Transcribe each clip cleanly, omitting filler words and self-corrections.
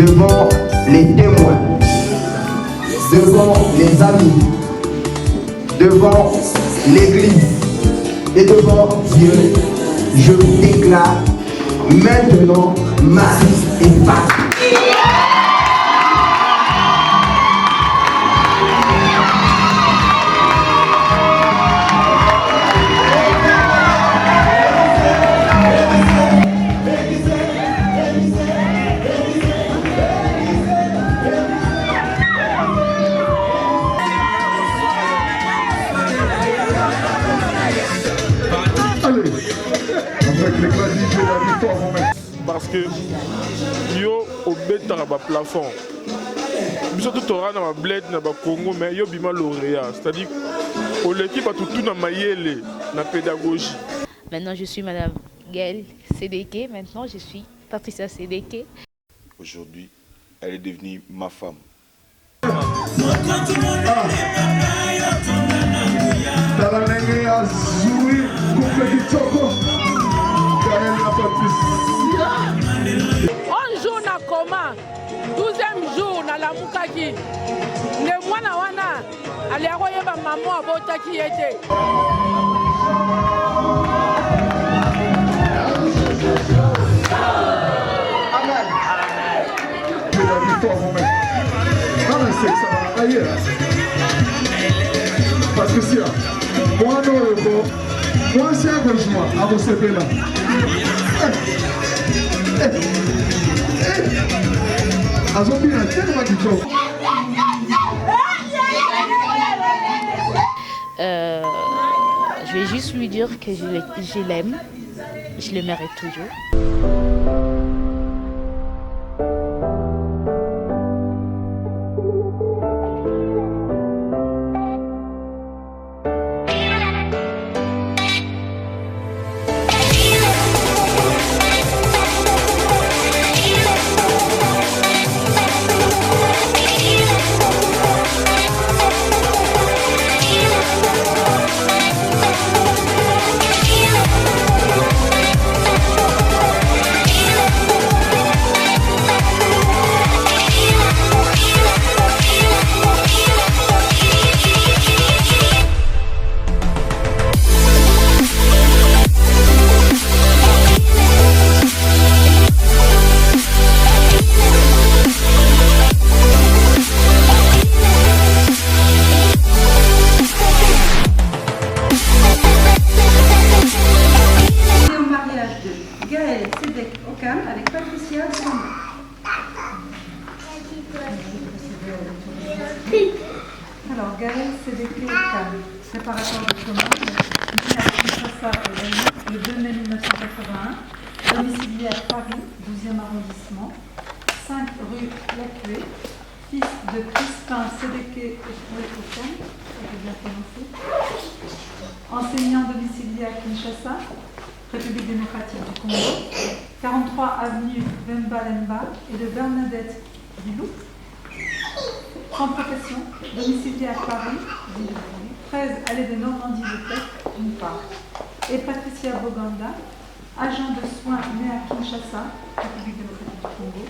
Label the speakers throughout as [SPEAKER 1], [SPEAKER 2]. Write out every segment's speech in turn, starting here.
[SPEAKER 1] devant les témoins, devant les amis, devant l'Église et devant Dieu, je vous déclare maintenant mari et femme.
[SPEAKER 2] Parce que yo obétara ba plafond. Biso tout aura na ba bled na ba Congo mais yo bima lauréat, c'est-à-dire au l'équipe a tout na mayele na pédagogie.
[SPEAKER 3] Maintenant je suis madame Gaëlle Sédéké, maintenant je suis Patricia Sédéké.
[SPEAKER 4] Aujourd'hui, elle est devenue ma femme.
[SPEAKER 5] Un jour na coma, 12e jour na la mukaki. Le mwana wana aliako yeba maman abotaki yete.
[SPEAKER 6] Amen. Parce que si moi non moi c'est un engagement à vous servir là.
[SPEAKER 3] Je vais juste lui dire que je l'aime, je le mérite toujours.
[SPEAKER 7] Avec Patricia Bogonda. Alors, Gaëlle Sédéké Okam, préparateur de commande, né à Kinshasa le 2 mai 1981, domicilié à Paris, 12e arrondissement, 5 rue Lacuée, fils de Crispin Sédéké Okam, j'ai bien prononcé, enseignant domicilié à Kinshasa, République démocratique du Congo, 43 avenue Vemba Lemba et de Bernadette Bilou. En profession, domicilié à Paris, 13 allée de Normandie de Tête, d'une part. Et Patricia Boganda, agent de soins né à Kinshasa, République démocratique du Congo,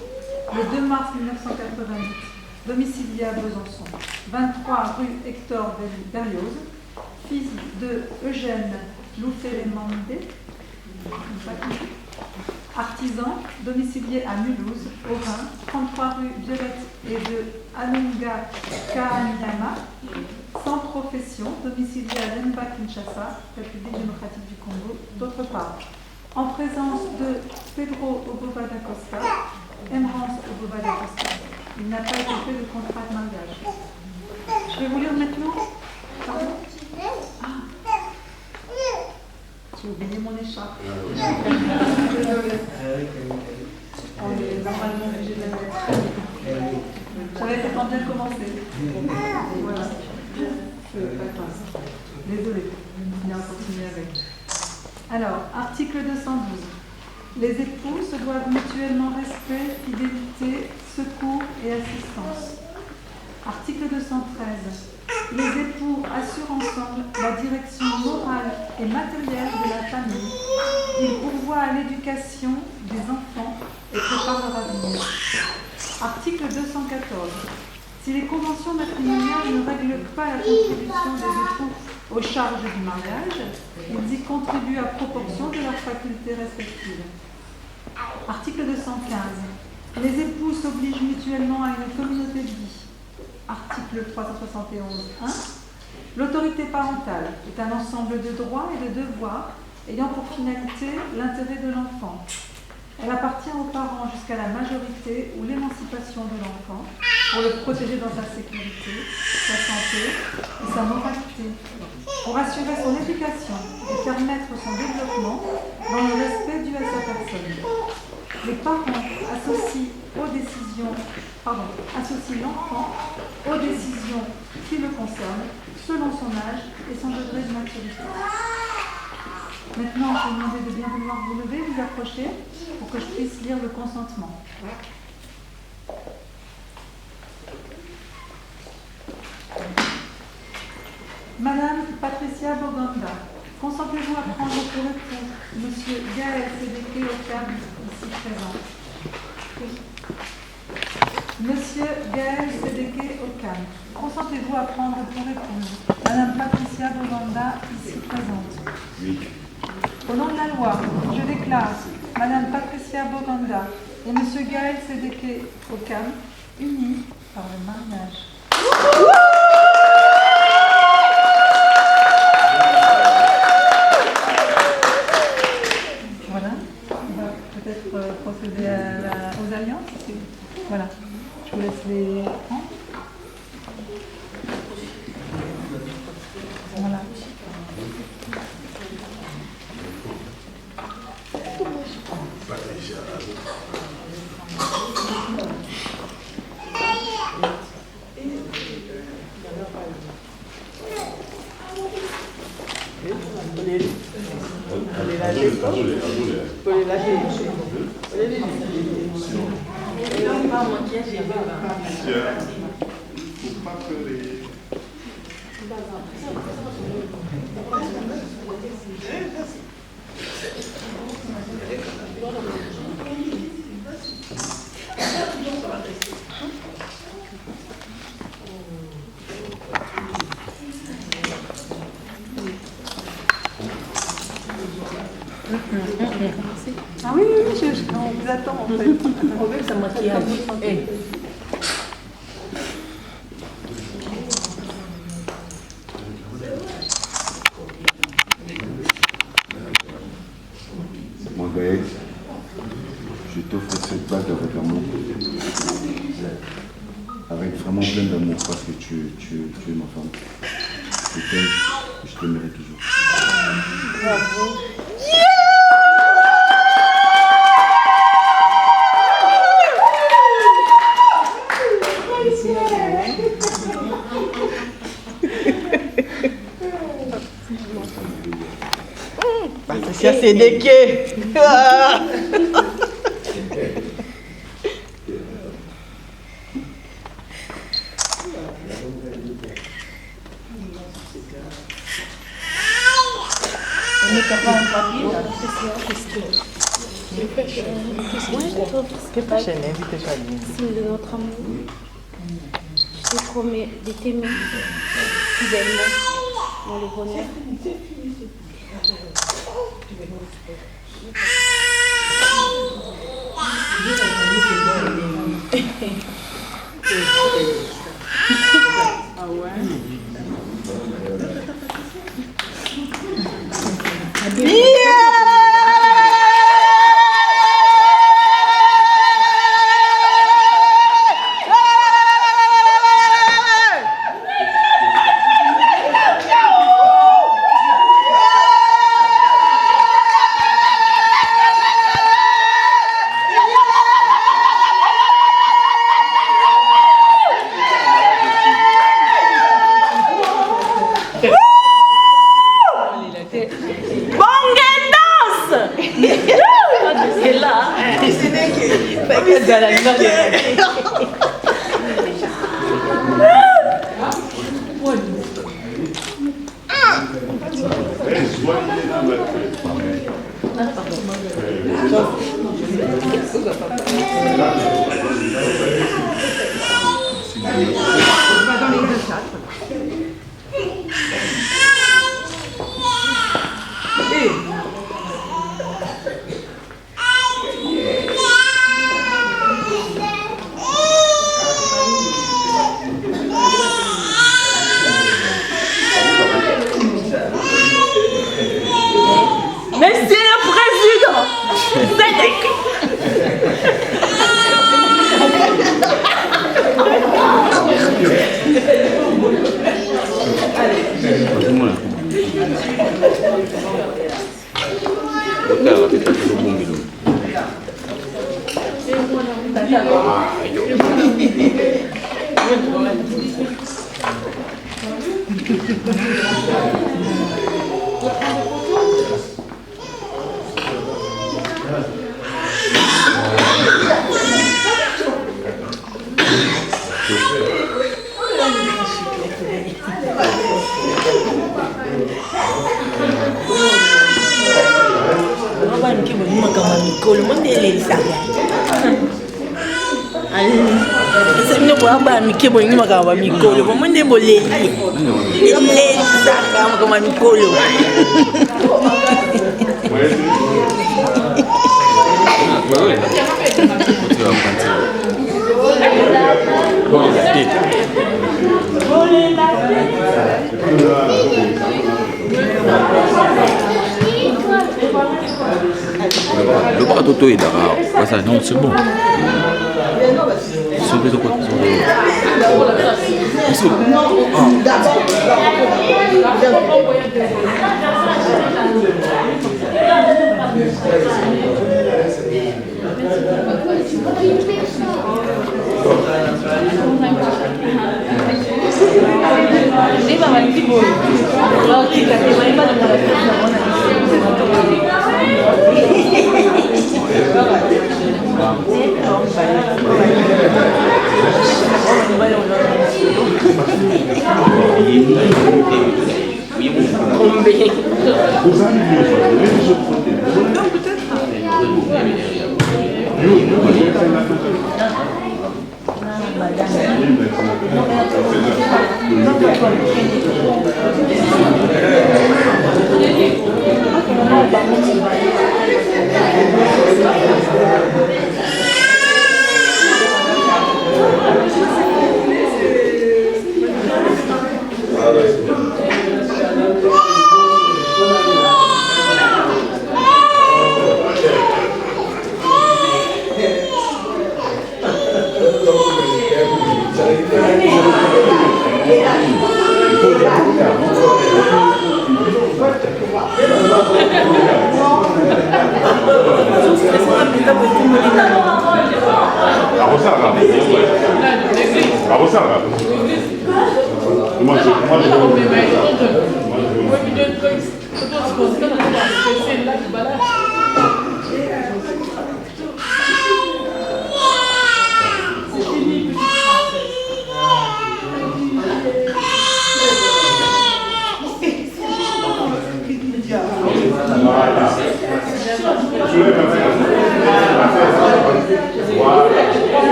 [SPEAKER 7] le 2 mars 1988, domicilié à Besançon, 23 rue Hector Berlioz, fils de Eugène Loufelemandé, artisan, domicilié à Mulhouse, au Rhin, 33 rue Violette et de Alunga Kahanyama, sans profession, domicilié à Lemba Kinshasa, République démocratique du Congo, d'autre part. En présence de Pedro Oboba da Costa, Emrance Oboba da Costa. Il n'a pas été fait de contrat de mariage. Je vais vous lire maintenant. Pardon. J'ai oublié mon écharpe. Désolée. On est normalement obligé de la mettre. J'avais fait tant bien commencer. Voilà. Désolée. Bien continuer avec. Alors, article 212. Les époux se doivent mutuellement respect, fidélité, secours et assistance. Article 213. Les époux assurent ensemble la direction morale et matérielle de la famille. Ils pourvoient à l'éducation des enfants et préparent leur avenir. Article 214. Si les conventions matrimoniales ne règlent pas la contribution des époux aux charges du mariage, ils y contribuent à proportion de leurs facultés respectives. Article 215. Les époux s'obligent mutuellement à une communauté de vie. Article 371.1. L'autorité parentale est un ensemble de droits et de devoirs ayant pour finalité l'intérêt de l'enfant. Elle appartient aux parents jusqu'à la majorité ou l'émancipation de l'enfant pour le protéger dans sa sécurité, sa santé et sa moralité, pour assurer son éducation et permettre son développement dans le respect dû à sa personne. Les parents associent l'enfant aux décisions qui le concernent selon son âge et son degré de maturité. Maintenant, je vais demander de bien vouloir vous lever, vous approcher, pour que je puisse lire le consentement. Madame Patricia Boganda, consentez-vous à prendre pour époux Monsieur Gaël Sédéké Ocam, ici présent? Monsieur Gaël Sédéké Ocam, consentez-vous à prendre pour épouse Madame Patricia Boganda, ici présente?
[SPEAKER 4] Oui.
[SPEAKER 7] Au nom de la loi, je déclare Madame Patricia Boganda et Monsieur Gaël Sédéké Ocam unis par le mariage. Voilà, on va peut-être procéder aux alliances. Voilà, je vous laisse les prendre. Voilà. Ah oui, on vous attend en fait.
[SPEAKER 5] On veut que ça maquillage.
[SPEAKER 4] Moi, Gaël, je t'offre cette bague avec amour. Avec vraiment plein d'amour parce que tu es ma femme. Je t'aime et je t'aimerai toujours.
[SPEAKER 5] Bravo.
[SPEAKER 8] Patricia Sédéké. Qu'est-ce que tu
[SPEAKER 9] Signe de notre amour. Je te promets de t'aimer fidèlement dans le bonheur.
[SPEAKER 5] Ah ouais.
[SPEAKER 8] Mikebo ni makamba mikolo bomone boleli ele saka makamba mikolo
[SPEAKER 10] Le bras d'auto est d'accord. Ça, non, c'est bon. Sauver de quoi?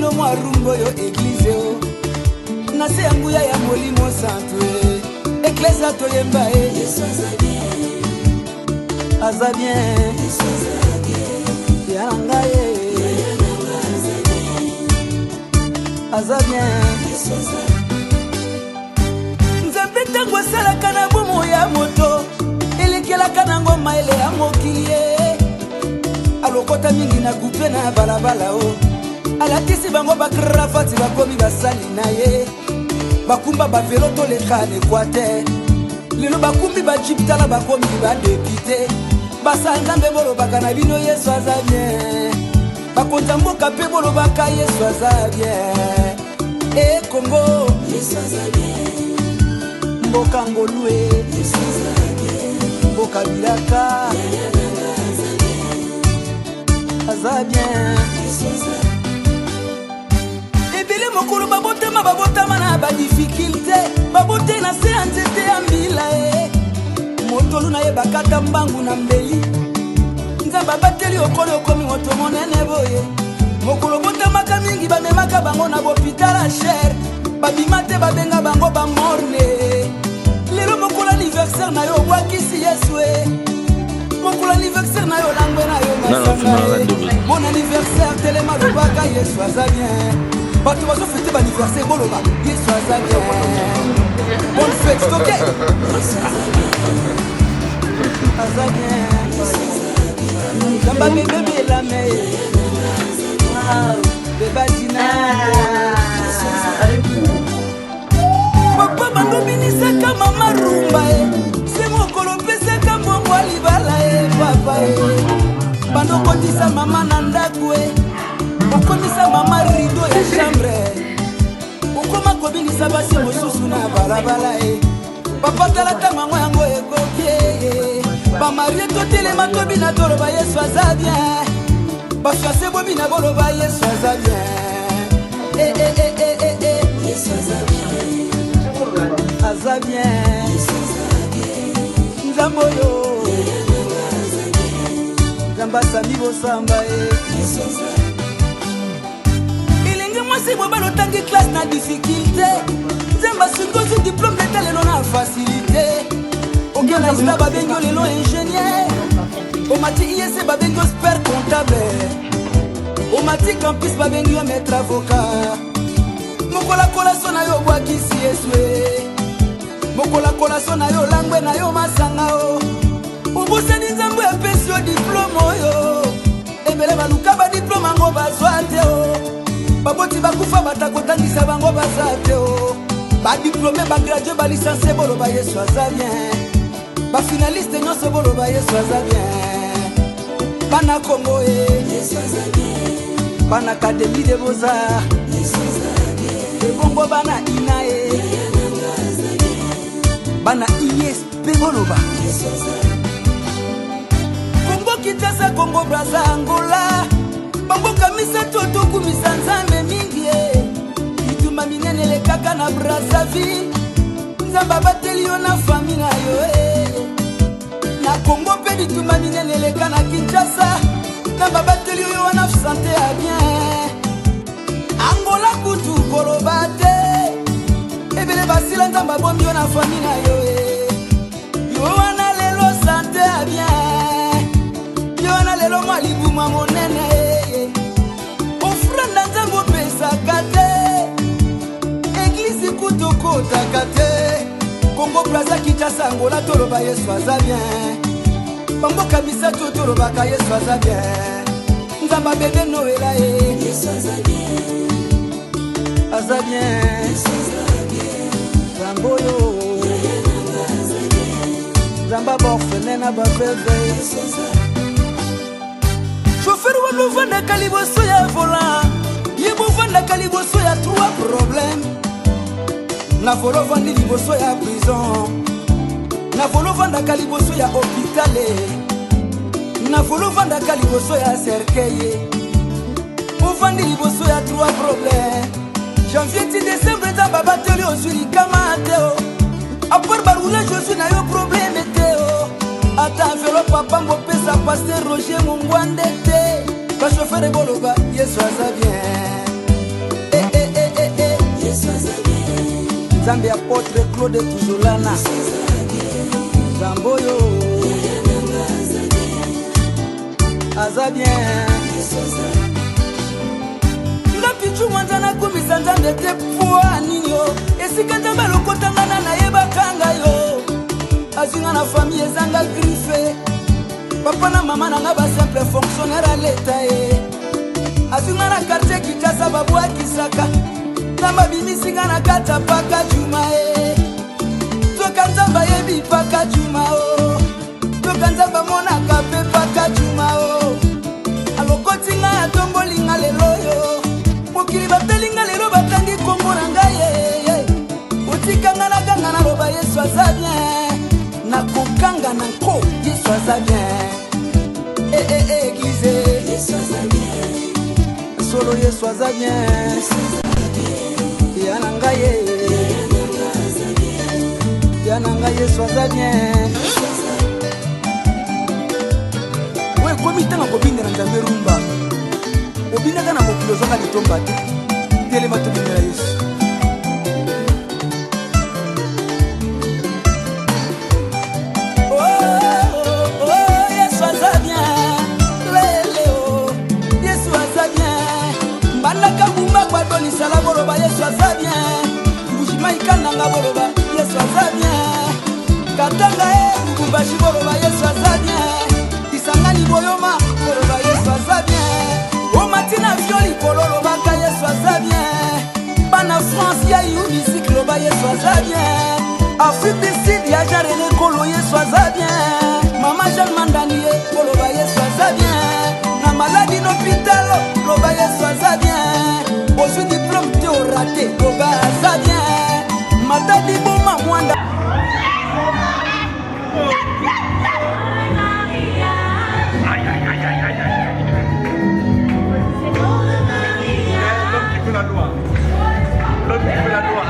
[SPEAKER 11] biso mwa rungo yo église o na se yanguya ya molimo santo église toyemba aza bien yanga aza bien nzambe ntango asalaka na bomo ya moto elekelaka na ngoma ele ya mokili alokota mingi na kupe na balabala o alatisi bango bakravati bakomi basali na ye bakumba bavelo toleka na Équateur lelo bakumbi bajiptala bakomi badepite basanzambe bolobaka na bino Yesu aza bien bakonza mboka mpe bolobaka Yesu aza bien Kongo Yesu aza bien mboka ngolue Yesu aza bien mboka bilaka aza bien ebele mokolo babotama na badifficulté babote na se ya nzete ya mbila motolu na ye bakata mbangu na mbeli nzambe abateli okolo okomi moto monene boye mokolo botamaka mingi bamemaka bango na bopitala chere babima te babenga bango bamorne lelo mokolo anniversaire na yo obwakisi Yesu mokolo anniversaire na yo langwe na yo masanga mon anniversaire telema lobaka Yesu aza bien bato bazofete baanniversaire boloba Yesu aza bien bonne fête ok aza bien kamba bebebelame bebadina papa bandobinisaka mama rumba se mokolo pesaka mbongo alibala papa bandokotisa mama na ndako okomisa mama rido ya chambre okoma kobinisa basi mosusu na balabala papa tala ntango yango ekoki bamarie totelema tobina toloba Yesu aza bien bafase bobina boloba Yesu aza bien Yesu aza bien nzambo yo nzamba sami bosamba ilenge mwasi boba lotangi classe na difficulté nzamba sukozi diplôme d'etat lelo na facilité okena ista babengi yo lelo ingénieur omati IEC babengi yo super comptable omati campus babengi yo maître avocat mokolakola na yo obwakisi Yesu mokolakola na yo langwe na yo masanga obosani nzambo apesi yo diplôme oyo ebele baluka badiplôme yango bazwa te baboti bakufa batakotangisa bango baza te badiplôme bagradue balisansie boloba Yesu aza bien bafinaliste nyonso boloba Yesu aza bien bana Kongo bana académie de beaux-arts ebongo bana ina bana ISP boloba Kongo Kinshasa Kongo Brazza Angola bamboka misato tokumisa nzambe mingi bituma minene lekaka na Brazzaville nzambe abateli yo na fami na yo na Kongo mpe bituma minene leka na Kinshasa nzambe abateli yo wana sante ya bien Angola kutu koloba te ebele basila nzambe abombi yo na fami na yo wana lelo sante ya bien yo wana lelo mwa libuma monene ofranda nzambe opesaka te eglise kutu kotaka te Kongo Brazza Kinshasa Angola toloba Yesu aza bien bamboka misato tolobaka Yesu aza bien nzambe bebe Noela Yesu aza bien aza bien Zamboyo Zamba borfene na babebe chauffeur walovanda kaliboso ya volant yebovanda kaliboso ya 3 problème na volovandi liboso ya prison na volovandaka liboso ya hôpitale na volovandaka liboso ya cercueil ovandi liboso ya 3 problème janvier ti décembre nzambe abateli ozwi likama te apart baroulage ozwi na yo problème te ata enveloppe apambo opesa paster Roger Mongwande te bachauffeur eboloba Yesu aza bien Nzambe apôtre Claude Tuzolana Zamboyo aza bien nga pichu mwanzana kumisa Nzambe te pwa nini yo esika Nzambe alokotangana na ye bakanga yo azinga na famille ezanga grife papa na mama nanga ba simple fonctionnaire à l'état azinga na quartier Kinshasa babwakisaka Nzambe bimisinga na kata paka juma Toka Nzambe yebi paka juma Toka Nzambe monaka pe paka juma Alokotinga atombolinga lelo yo Mokili bapelinga lelo batangi kombo na ngai Otikanga na ganga na loba Yesu aza bien Na kokanga na nko Yesu aza bien Église Yesu aza bien Solo Yesu aza bien Yananga Yesu aza bien we komi tanga kobindela Nzambe rumba obindaka na mokili ozwaka litomba te telema tobindela Yesu Yesu aza bien leleo Yesu aza bien mbandaka mbumba kwado lisala boloba Yesu aza bien mbushima ikandanga boloba Yesu aza bien katanga mbumbashi boloba Yesu aza bien isangani boyoma boloba Yesu aza bien omatina violi kololo baka Yesu aza bien bana France ya yu musique loba Yesu aza bien Afrique du Sud ya jarene kolo Yesu aza bien mama Jean Mandanie boloba Yesu aza bien na maladie d'hôpital loba Yesu aza bien osu diplôme te raté loba aza bien matadi boma mwanda
[SPEAKER 12] la loi. L'autre qui veut la loi.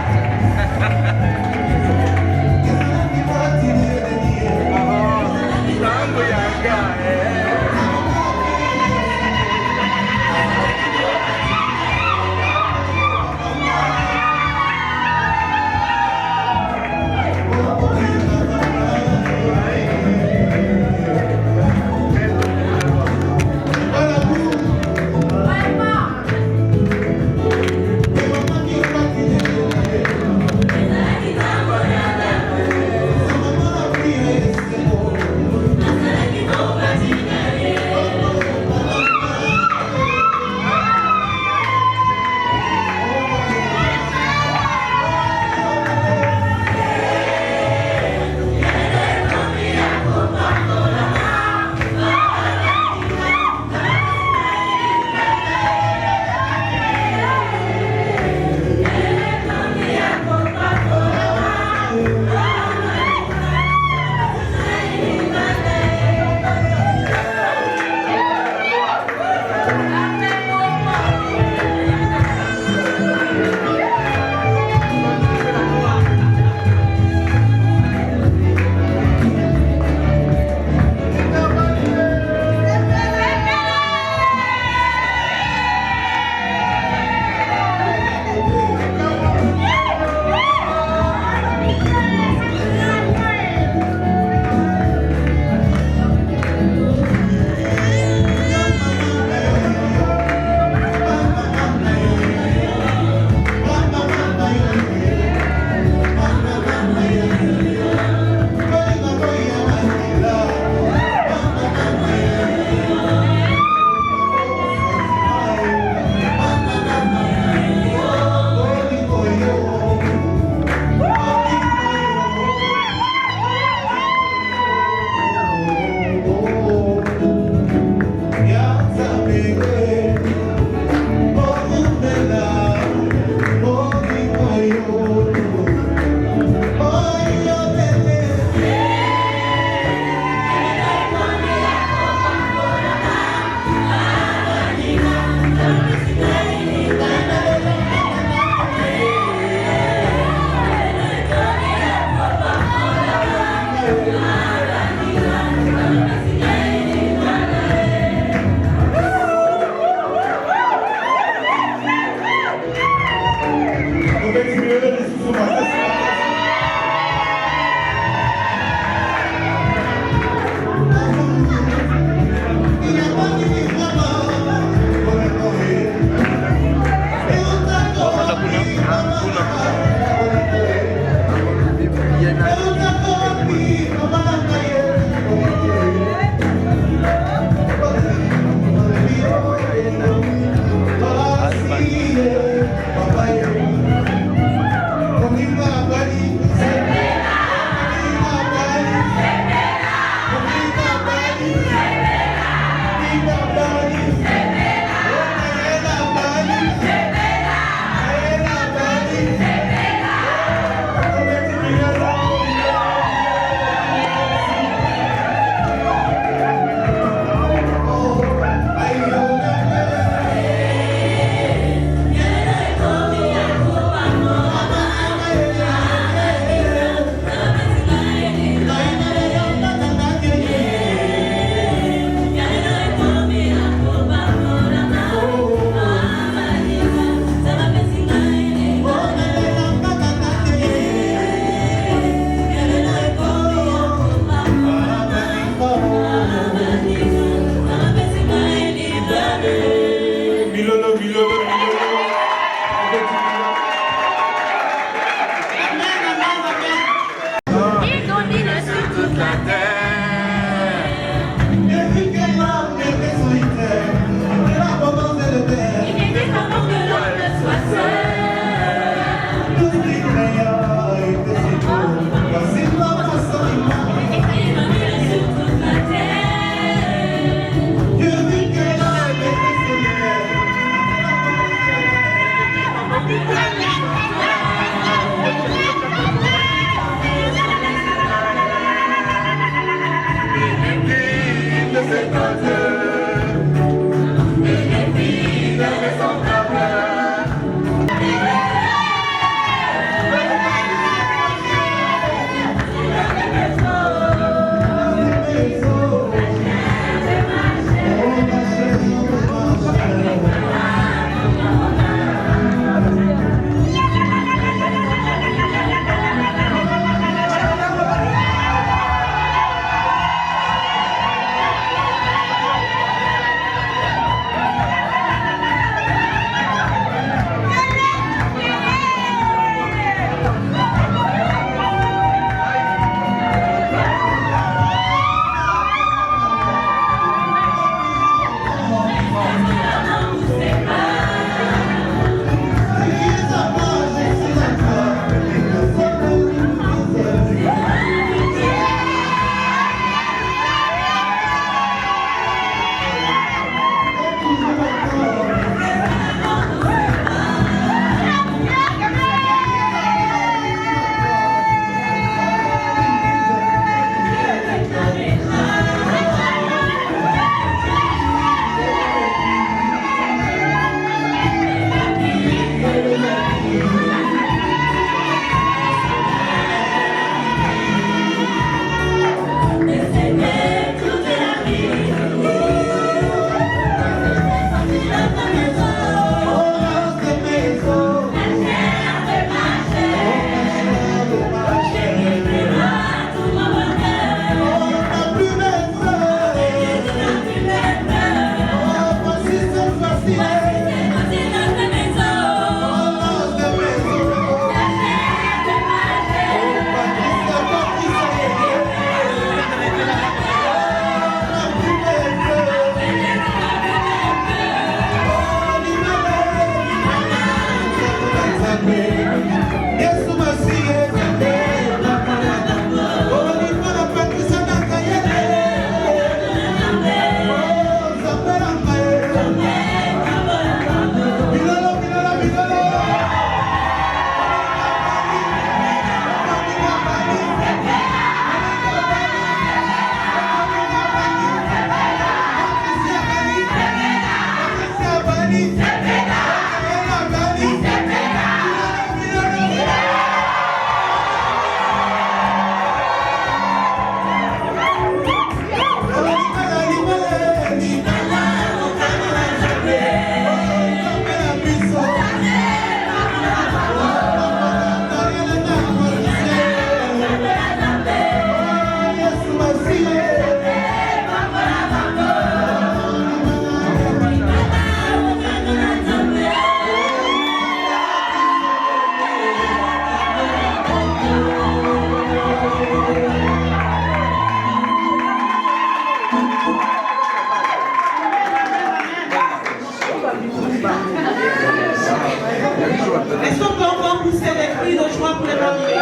[SPEAKER 13] Est-ce qu'on peut encore pousser les cris de joie pour les mariés?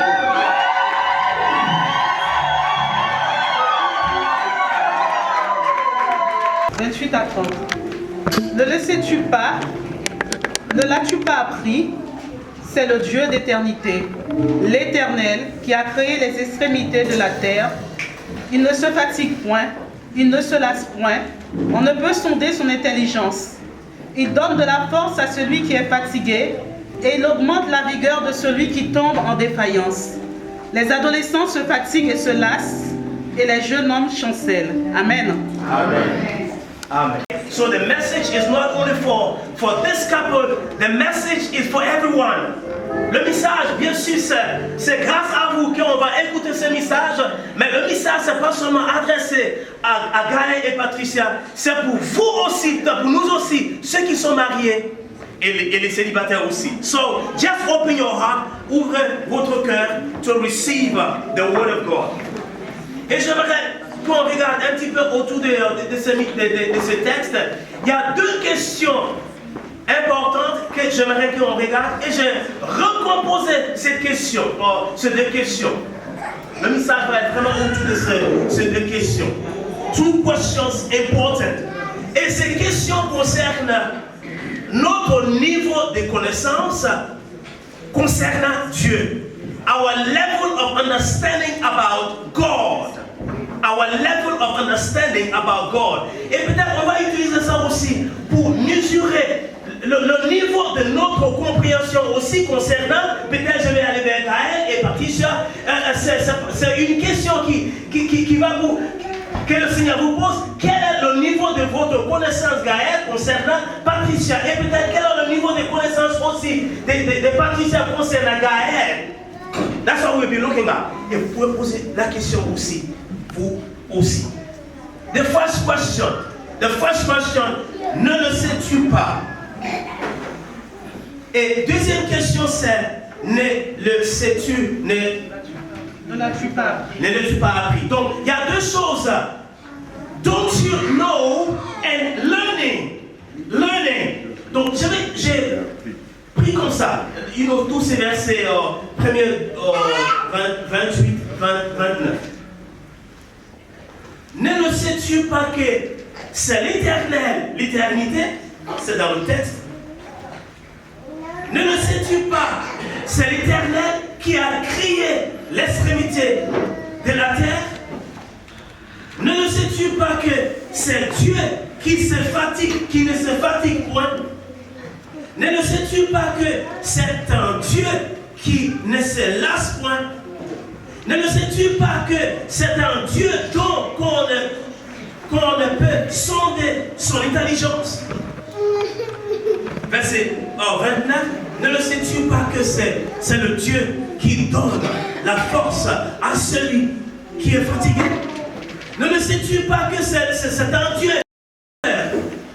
[SPEAKER 13] « 28 à 30. Ne le sais-tu pas? Ne l'as-tu pas appris? C'est le Dieu d'éternité, l'Éternel qui a créé les extrémités de la terre. Il ne se fatigue point, il ne se lasse point. On ne peut sonder son intelligence. Il donne de la force à celui qui est fatigué et il augmente la vigueur de celui qui tombe en défaillance. Les adolescents se fatiguent et se lassent et les jeunes hommes chancellent. Amen.
[SPEAKER 14] Amen. Amen. So the message is not only for this couple, the message is for everyone. Le message, bien sûr, c'est grâce à vous qu'on va écouter ce message, mais le message, c'est pas seulement adressé à Gaël et Patricia, c'est pour vous aussi, pour nous aussi, ceux qui sont mariés et les célibataires aussi. So, just open your heart, ouvrez votre cœur to receive the word of God. Et j'aimerais qu'on regarde un petit peu autour de ce texte. Il y a deux questions importantes que j'aimerais qu'on regarde et je recomposer ces questions, ces deux questions. Le message va être vraiment autour de ces deux questions. Two questions important. Et ces questions concernent notre niveau de connaissance concernant Dieu. Our level of understanding about God. Our level of understanding about God. Et peut-être on va utiliser ça aussi pour mesurer le niveau de notre compréhension aussi concernant, peut-être je vais aller vers Gaël et Patricia, c'est une question qui va vous, que le Seigneur vous pose. Quel est le niveau de votre connaissance, Gaël, concernant Patricia? Et peut-être quel est le niveau de connaissance aussi de Patricia concernant Gaël? That's what we'll be looking at. Et vous pouvez poser la question aussi, vous aussi. The first question, ne le sais-tu pas? Et deuxième question, c'est ne le sais-tu, ne l'as-tu pas appris? Donc, il y a deux choses. Don't you know and learning. Donc, j'ai pris comme ça, tous ces versets, 28, 29. Ne le sais-tu pas que c'est l'éternel, l'éternité, c'est dans le texte. Ne le sais-tu pas, c'est l'Éternel qui a créé l'extrémité de la terre. Ne le sais-tu pas que c'est Dieu qui ne se fatigue point. Ne le sais-tu pas que c'est un Dieu qui ne se lasse point. Ne le sais-tu pas que c'est un Dieu dont qu'on ne peut sonder son intelligence. Verset 29, ne le sais-tu pas que c'est le Dieu qui donne la force à celui qui est fatigué? Ne le sais-tu pas que c'est un Dieu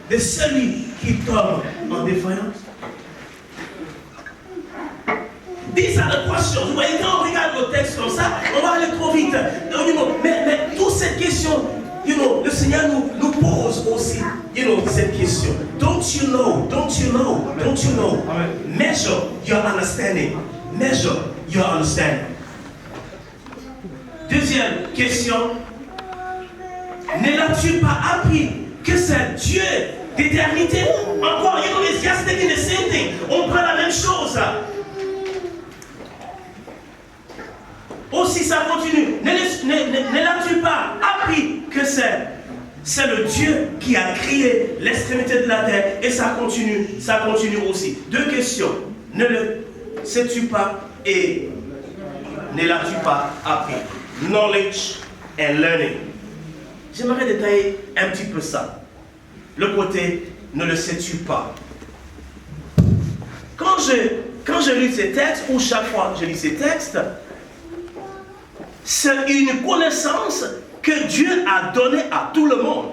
[SPEAKER 14] de celui qui tombe en défaillance? These are the questions. Vous voyez, quand on regarde le texte comme ça, on va aller trop vite. Mais toutes ces questions, le Seigneur nous pose aussi, cette question. Don't you know? Measure your understanding. Deuxième question. Ne l'as-tu pas appris que c'est Dieu d'éternité? Encore, it's just taking the same thing. On prend la même chose. Aussi, ça continue. Ne l'as-tu pas appris que c'est le Dieu qui a créé l'extrémité de la terre? Et ça continue aussi. Deux questions. Ne le sais-tu pas et ne l'as-tu pas appris? Knowledge and learning. J'aimerais détailler un petit peu ça. Le côté ne le sais-tu pas. Quand je lis ces textes, ou chaque fois que je lis ces textes, c'est une connaissance que Dieu a donnée à tout le monde.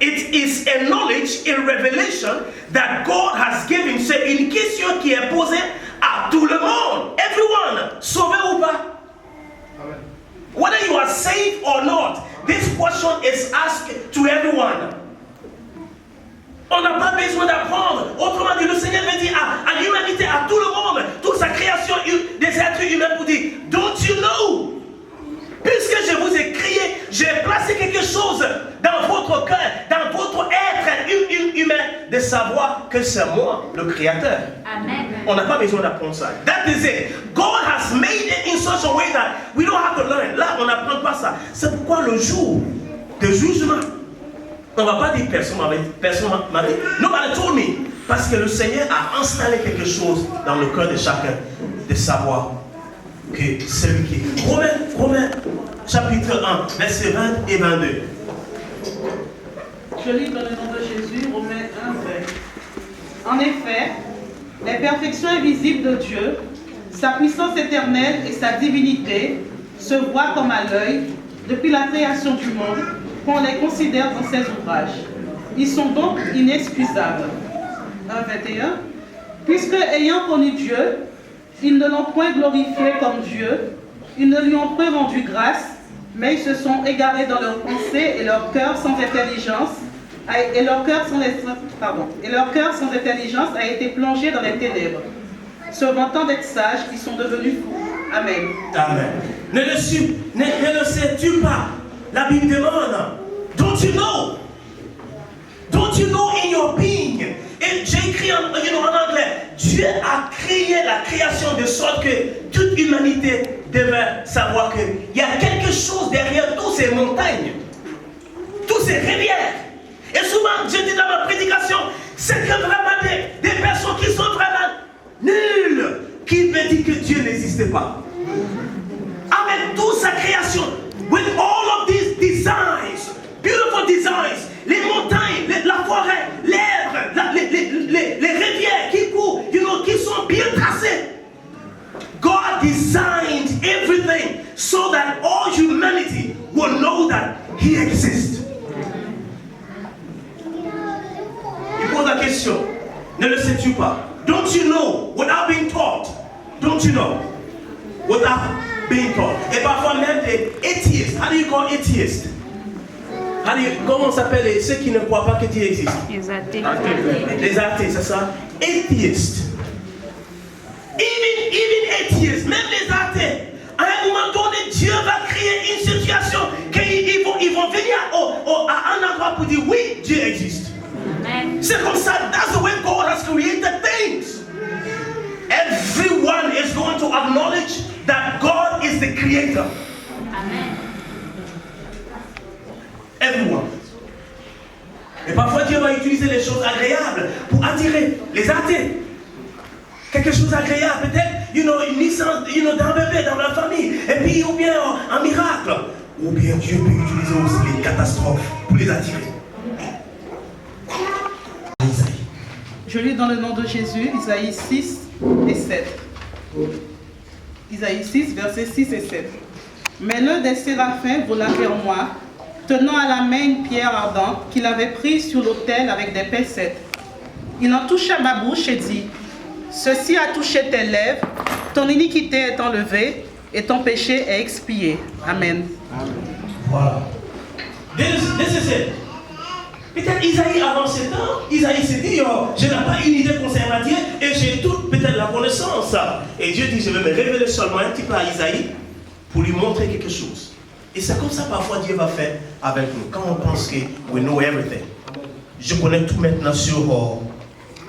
[SPEAKER 14] It is a knowledge, a revelation that God has given. C'est une question qui est posée à tout le monde. Everyone, sauvé ou pas? Amen. Whether you are saved or not, this question is asked to everyone. On n'a pas besoin d'apprendre. Autrement dit, le Seigneur veut dire à l'humanité, à tout le monde, toute sa création des êtres humains pour dire, don't you know? Puisque je vous ai créé, j'ai placé quelque chose dans votre cœur, dans votre être humain, de savoir que c'est moi, le Créateur. Amen. On n'a pas besoin d'apprendre ça. That is it. God has made it in such a way that we don't have to learn. Là, on n'apprend pas ça. C'est pourquoi le jour de jugement, on ne va pas dire personne m'a dit. Nobody told me. Parce que le Seigneur a installé quelque chose dans le cœur de chacun, de savoir que celui qui est. Romains, chapitre 1, versets 20 et 22.
[SPEAKER 13] Je lis dans le nom de Jésus, Romains 1, 20. En effet, les perfections invisibles de Dieu, sa puissance éternelle et sa divinité se voient comme à l'œil depuis la création du monde, qu'on les considère dans ses ouvrages. Ils sont donc inexcusables. 1, 21. Puisque, ayant connu Dieu, ils ne l'ont point glorifié comme Dieu, ils ne lui ont point rendu grâce, mais ils se sont égarés dans leurs pensées et leur cœur sans intelligence, sans intelligence a été plongé dans les ténèbres. Se vantant d'être sages, ils sont devenus fous. Amen.
[SPEAKER 14] Amen. Ne le sais-tu pas? La Bible demande, don't you know? Don't you know in your being? Et dit en anglais, Dieu a créé la création de sorte que toute humanité devait savoir qu'il y a quelque chose derrière toutes ces montagnes, toutes ces rivières. Et souvent, je dis dans ma prédication, c'est que vraiment des personnes qui sont vraiment nulles, qui me disent que Dieu n'existait pas. Avec toute sa création, with all of these designs, beautiful designs, les montagnes, la forêt, l'herbe, les rivières qui courent, qui sont bien tracées. God designed everything so that all humanity will know that He exists. Il pose la question, ne le sais-tu pas? Don't you know without being taught? Don't you know without being taught? Et parfois même des atheists. How do you call atheists? Comment s'appelle ceux qui ne croient pas que Dieu existe?
[SPEAKER 9] Les athées.
[SPEAKER 14] Les athées, c'est ça? Atheists. Even atheists, même les athées, à un moment donné, Dieu va créer une situation qu'ils vont venir à un endroit pour dire oui, Dieu existe. C'est comme ça, that's the way God has created things. Everyone is going to acknowledge that God is the creator.
[SPEAKER 9] Amen.
[SPEAKER 14] Everyone. Et parfois Dieu va utiliser les choses agréables pour attirer les athées. Quelque chose d'agréable, peut-être, une naissance, d'un bébé dans la famille, et puis, ou bien un miracle. Ou bien Dieu peut utiliser aussi les catastrophes pour les attirer.
[SPEAKER 13] Je lis dans le nom de Jésus, Isaïe 6 et 7. Isaïe 6, versets 6 et 7. Mais l'un des séraphins vola vers moi, tenant à la main une pierre ardente qu'il avait prise sur l'autel avec des pincettes. Il en toucha ma bouche et dit, ceci a touché tes lèvres, ton iniquité est enlevée et ton péché est expié. Amen.
[SPEAKER 14] Voilà. This is it. Peut-être Isaïe avant ce temps, Isaïe s'est dit, je n'ai pas une idée concernant Dieu et j'ai toute peut-être la connaissance. Et Dieu dit, je vais me révéler seulement un petit peu à Isaïe pour lui montrer quelque chose. Et c'est comme ça parfois Dieu va faire avec nous. Quand on pense que we know everything. Je connais tout maintenant sur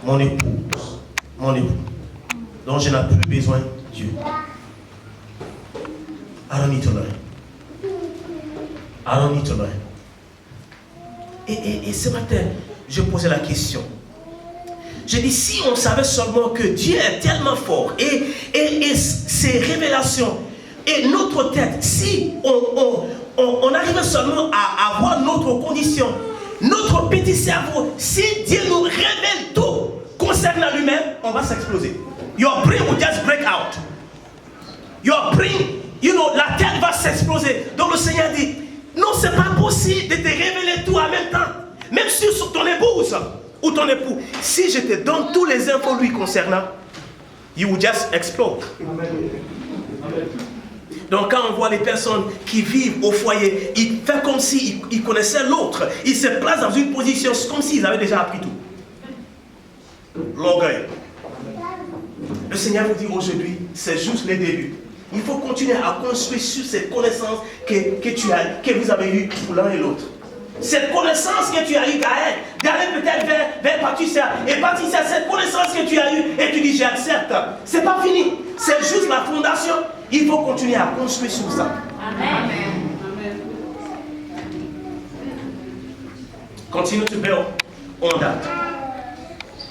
[SPEAKER 14] mon épouse, mon époux. Donc je n'ai plus besoin de Dieu. I don't need to learn. I don't need to learn. Et ce matin, je posais la question. Je dis, si on savait seulement que Dieu est tellement fort et ses révélations et notre tête, si on arrivait seulement à avoir notre condition, notre petit cerveau, si Dieu nous révèle tout concernant lui-même, on va s'exploser. Your brain will just break out. Your brain, la tête va s'exploser. Donc le Seigneur dit, non, c'est pas possible de te révéler tout en même temps. Même sur ton épouse ou ton époux. Si je te donne tous les infos lui concernant, you will just explode. Donc quand on voit les personnes qui vivent au foyer, ils font comme s'ils connaissaient l'autre. Ils se placent dans une position comme s'ils avaient déjà appris tout. L'orgueil. Le Seigneur vous dit aujourd'hui, c'est juste le début. Il faut continuer à construire sur cette connaissance que vous avez eue pour l'un et l'autre. Cette connaissance que tu as eue, Gaël, d'aller peut-être vers Patricia. Et Patricia, cette connaissance que tu as eue, et tu dis j'accepte. C'est pas fini. C'est juste la fondation. Il faut continuer à construire sur ça.
[SPEAKER 9] Amen.
[SPEAKER 14] Continue to build on that.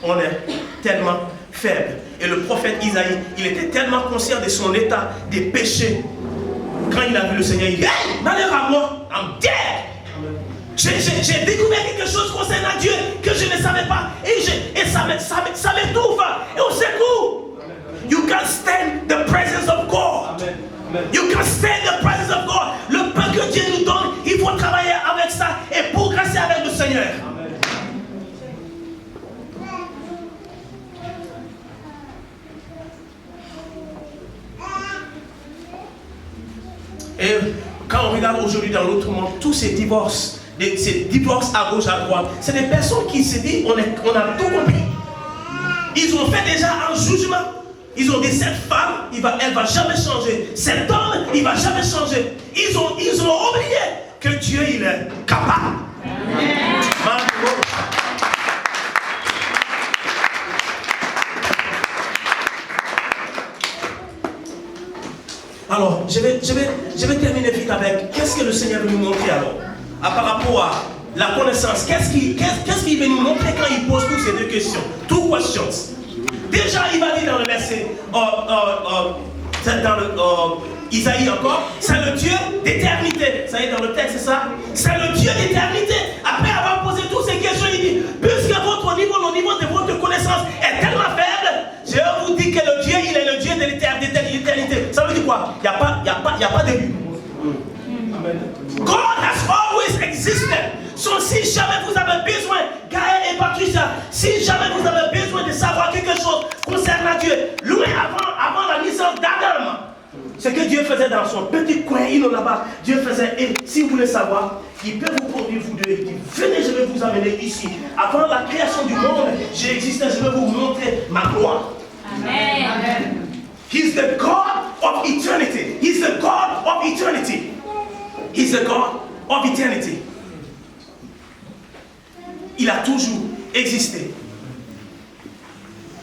[SPEAKER 14] On est tellement faible. Et le prophète Isaïe, il était tellement conscient de son état, des péchés. Quand il a vu le Seigneur, il dit, hey, malheur à moi, I'm dead. J'ai découvert quelque chose concernant Dieu que je ne savais pas. Et ça m'étouffe. Et au secours. You can't stand the presence of God. You can't stand the presence of God. Le pain que Dieu nous donne, il faut travailler avec ça et progresser avec le Seigneur. Et quand on regarde aujourd'hui dans l'autre monde, tous ces divorces à gauche, à droite, c'est des personnes qui se disent, on a tout compris. Ils ont fait déjà un jugement. Ils ont dit, cette femme, elle ne va jamais changer. Cet homme, il ne va jamais changer. Ils ont oublié que Dieu, il est capable. Alors, je vais terminer vite avec qu'est-ce que le Seigneur veut nous montrer alors par rapport à la connaissance. Qu'est-ce qu'il veut nous montrer quand il pose toutes ces deux questions? Two questions. Déjà, il va dire dans le verset, dans le Isaïe encore, c'est le Dieu d'éternité. Ça y est dans le texte, c'est ça? C'est le Dieu d'éternité. Après avoir posé toutes ces questions, il dit, puisque votre niveau, le niveau de votre connaissance est tellement faible, je vous dis que le Dieu, il est le Dieu de l'éternité. Ça veut dire quoi? Il n'y a pas de début. God has always existed. So, si jamais vous avez besoin, Gaël et Patricia, si jamais vous avez besoin de savoir quelque chose concernant Dieu, loin avant la naissance d'Adam, ce que Dieu faisait dans son petit coin, là-bas, Dieu faisait, et si vous voulez savoir, il peut vous conduire, vous deux, il dit, venez, je vais vous amener ici. Avant la création du monde, j'ai existé, je vais vous montrer ma gloire. Amen. He's the God of eternity. He's the God of eternity. He's the God of eternity. Il a toujours existé.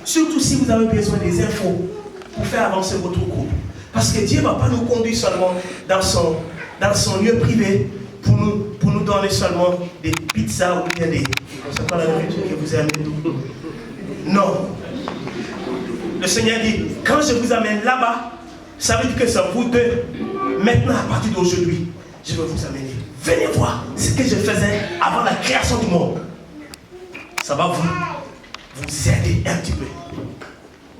[SPEAKER 14] Surtout si vous avez besoin des infos pour faire avancer votre couple. Parce que Dieu ne va pas nous conduire seulement dans son lieu privé pour nous donner seulement des pizzas ou bien des... C'est pas la nourriture que vous aimez. Non. Le Seigneur dit, quand je vous amène là-bas, ça veut dire que c'est vous deux. Maintenant, à partir d'aujourd'hui, je vais vous amener. Venez voir ce que je faisais avant la création du monde. Ça va vous aider un petit peu.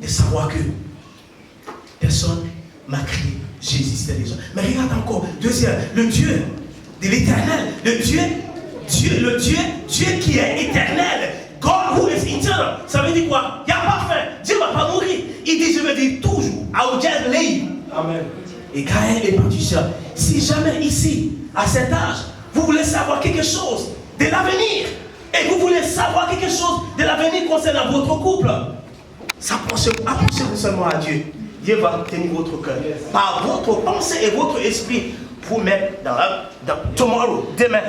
[SPEAKER 14] De savoir que personne m'a créé. J'existais déjà. Mais regarde encore. Deuxième, le Dieu de l'éternel. Le Dieu qui est éternel. God who is eternal. Ça veut dire quoi? Il n'y a pas fin. Dieu ne va pas mourir. Il dit, je vais vivre toujours. I will just live. Amen. Et Gaël et Patricia, si jamais ici, à cet âge, vous voulez savoir quelque chose de l'avenir, et vous voulez savoir quelque chose de l'avenir concernant votre couple, approchez-vous seulement à Dieu. Dieu va tenir votre cœur. Par votre pensée et votre esprit, vous mettre dans tomorrow, demain.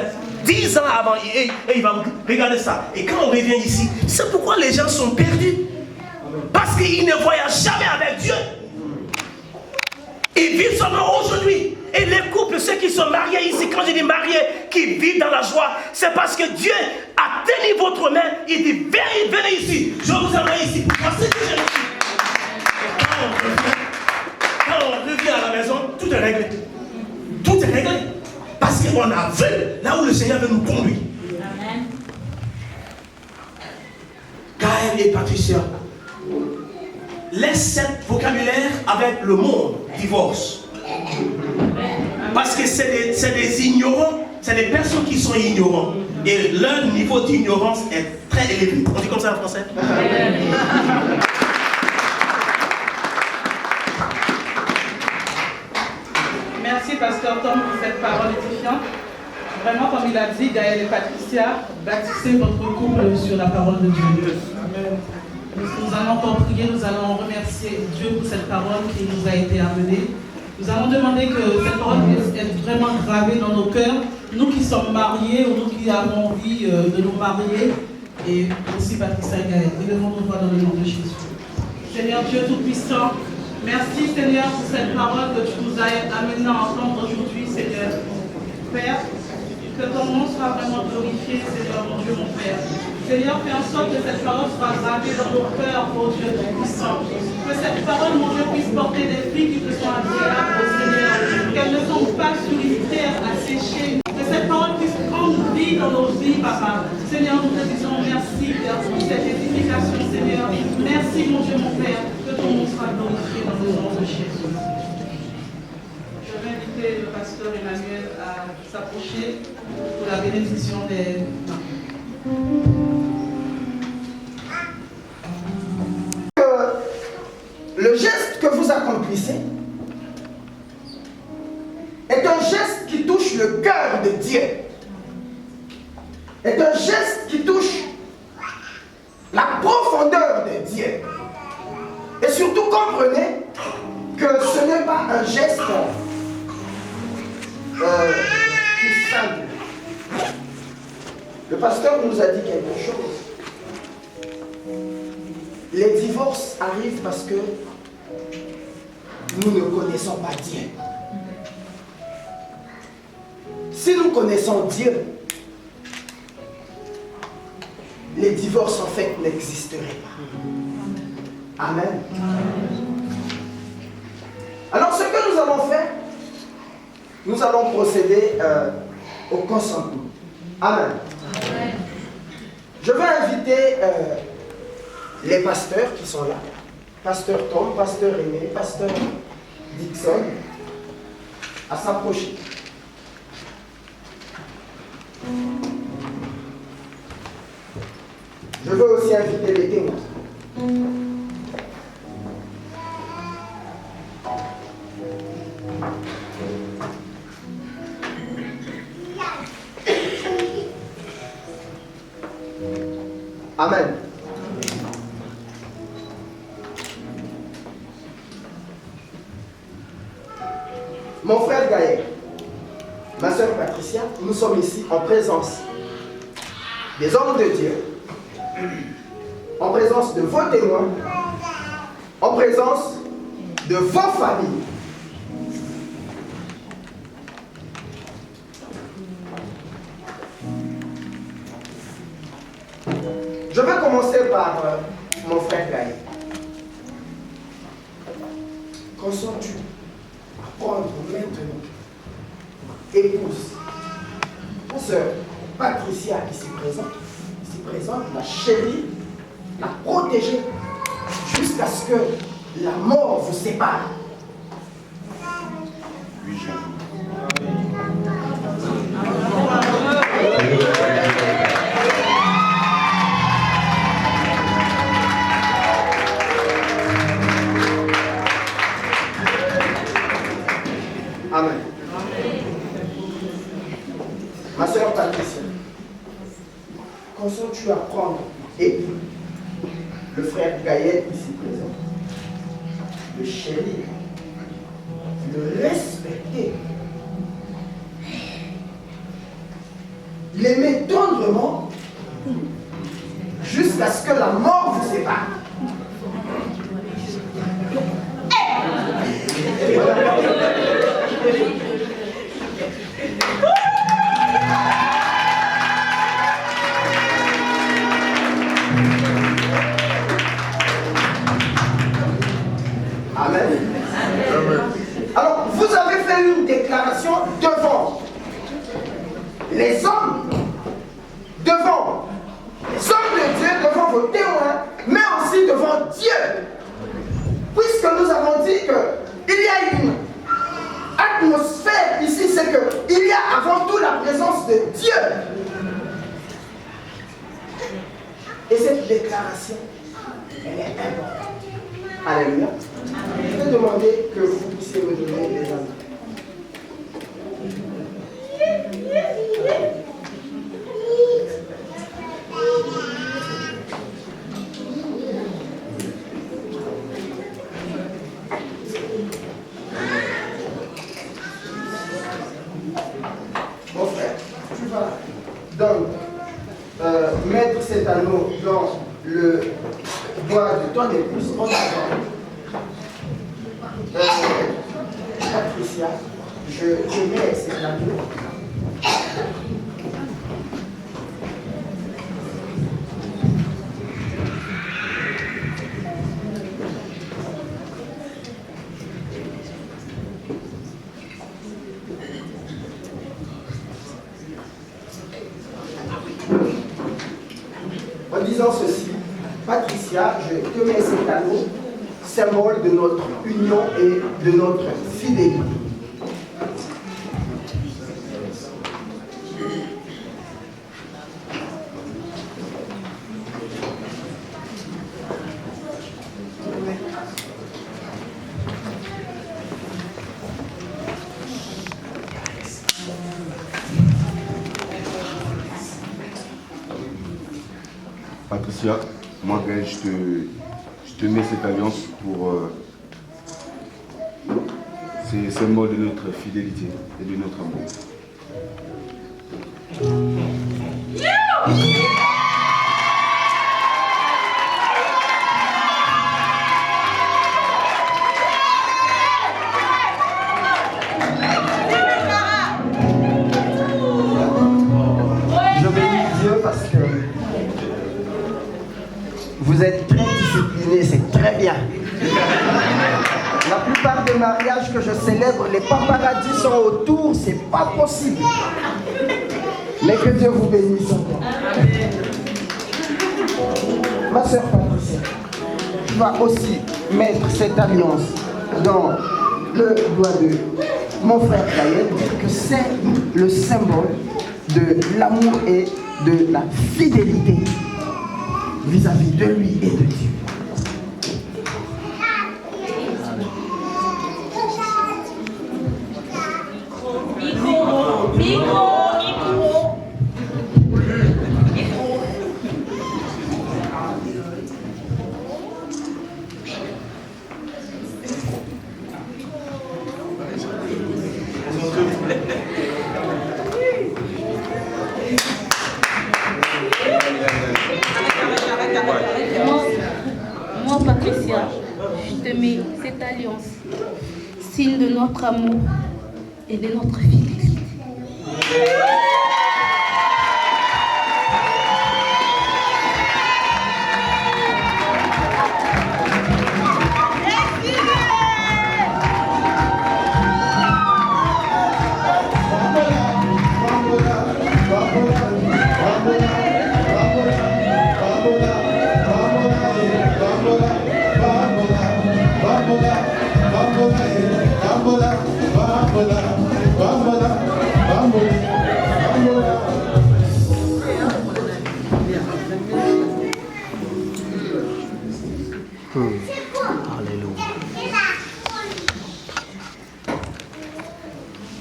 [SPEAKER 14] 10 ans avant, et il va vous regarder ça. Et quand on revient ici, c'est pourquoi les gens sont perdus. Parce qu'ils ne voyagent jamais avec Dieu. Ils vivent seulement aujourd'hui. Et les couples, ceux qui sont mariés ici, quand je dis mariés, qui vivent dans la joie, c'est parce que Dieu a tenu votre main. Il dit, venez ici. Je vous emmène ici pour passer que j'ai ici. Quand on revient à la maison, tout est réglé. Tout est réglé. Parce qu'on a vu là où le Seigneur veut nous conduire. Amen. Gaël et Patricia, laisse cet vocabulaire avec le monde, divorce. Parce que c'est des ignorants, c'est des personnes qui sont ignorants. Et leur niveau d'ignorance est très élevé. On dit comme ça en français?
[SPEAKER 13] Merci, Pasteur Tom, pour cette parole édifiante. Vraiment, comme il a dit, Gaël et Patricia, bâtissez votre couple sur la parole de Dieu. Amen. Nous allons encore prier, nous allons remercier Dieu pour cette parole qui nous a été amenée. Nous allons demander que cette parole puisse être vraiment gravée dans nos cœurs, nous qui sommes mariés ou nous qui avons envie de nous marier, et aussi Patricia et Gaël. Élevons nos voix dans le nom de Jésus. Seigneur Dieu Tout-Puissant, merci Seigneur pour cette parole que tu nous as amené à entendre aujourd'hui, Seigneur. Père, que ton nom soit vraiment glorifié, Seigneur mon Dieu, mon Père. Seigneur, fais en sorte que cette parole soit gravée dans nos cœurs, mon Dieu Tout-Puissant. Que cette parole, mon Dieu, puisse porter des fruits qui te sont agréables, Seigneur. Qu'elle ne tombe pas sur une terre asséchée. Que cette parole puisse prendre vie dans nos vies, Papa. Seigneur, nous te disons merci, Père, pour cette édification, Seigneur. Merci, mon Dieu, mon Père. Que ton nom soit glorifié dans le nom de Jésus. Je vais inviter le pasteur Emmanuel à s'approcher pour la bénédiction des...
[SPEAKER 1] Le geste que vous accomplissez est un geste qui touche le cœur de Dieu. Est un geste qui touche la profondeur de Dieu. Et surtout comprenez que ce n'est pas un geste qui simple. Le pasteur nous a dit quelque chose. Les divorces arrivent parce que nous ne connaissons pas Dieu. Si nous connaissons Dieu, les divorces en fait n'existeraient pas. Amen. Alors ce que nous allons faire, nous allons procéder au consentement. Amen. Je vais inviter les pasteurs qui sont là. Pasteur Tom, pasteur Aimé, pasteur Dixon, à s'approcher. Je veux aussi inviter les témoins. Amen. Mon frère Gaël, ma soeur Patricia, nous sommes ici en présence des hommes de Dieu, en présence de vos témoins, en présence de vos familles. Je vais commencer par mon frère Gaël. Consens-tu à prendre maintenant épouse ma soeur Patricia ici présente, la chérie, la protéger jusqu'à ce que la mort vous sépare?
[SPEAKER 4] Oui, je
[SPEAKER 1] Amen. Ma soeur Patricia, consens-tu à prendre et le frère Gaël ici présent, le chérir, le respecter, l'aimer tendrement jusqu'à ce que la mort vous sépare? Amen. Alors, vous avez fait une déclaration devant les hommes, devant les hommes de Dieu, devant vos témoins, mais aussi devant Dieu. Puisque nous avons dit qu'il y a une atmosphère ici, c'est qu'il y a avant tout la présence de Dieu. Et cette déclaration, elle est importante. Alléluia. Je vais demander que vous puissiez me donner les anneaux. Mon frère, tu vas donc mettre cet anneau dans le doigt de ton épouse en avant. Patricia, je mets cet anneau. En disant ceci, Patricia, je te mets cet anneau, symbole de notre union et de notre fidélité.
[SPEAKER 4] Patricia, moi Gaël, je te mets cette alliance pour c'est symbole de notre fidélité et de notre amour.
[SPEAKER 1] plupart des mariages que je célèbre, les paparazzis sont autour, c'est pas possible. Mais que Dieu vous bénisse encore. Ma soeur Patricia, tu vas aussi mettre cette alliance dans le doigt de mon frère Gaël, dire que c'est le symbole de l'amour et de la fidélité vis-à-vis de lui et de Dieu.
[SPEAKER 9] Moi, Patricia, je te mets cette alliance, signe de notre amour et de notre fidélité.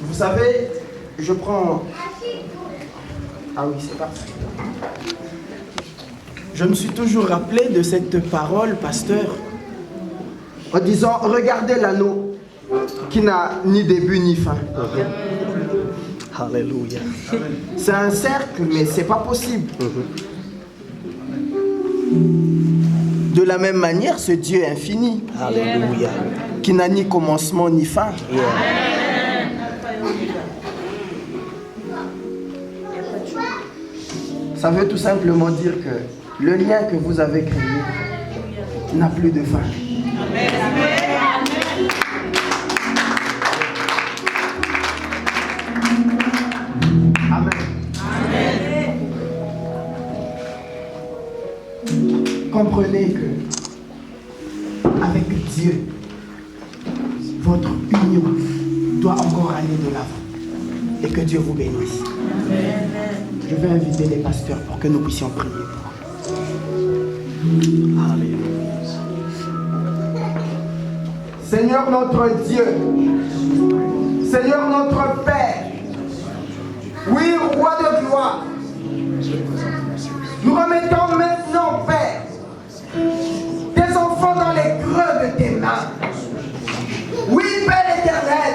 [SPEAKER 9] Vous savez, je prends... Ah oui, c'est parti. Je me suis toujours rappelé de cette parole, pasteur, en disant, regardez l'anneau qui n'a ni début ni fin. Alléluia. C'est un cercle, mais c'est pas possible. De la même manière, ce Dieu infini, Alléluia, qui n'a ni commencement ni fin. Ça veut tout simplement dire que le lien que vous avez créé n'a plus de fin. Amen. Comprenez que avec Dieu, votre union doit encore aller de l'avant. Et que Dieu vous bénisse. Je vais inviter les pasteurs pour que nous puissions prier. Alléluia. Seigneur notre Dieu, Seigneur notre Père, oui, Roi de gloire, nous remettons maintenant, Père, tes enfants dans les creux de tes mains. Oui, Père éternel,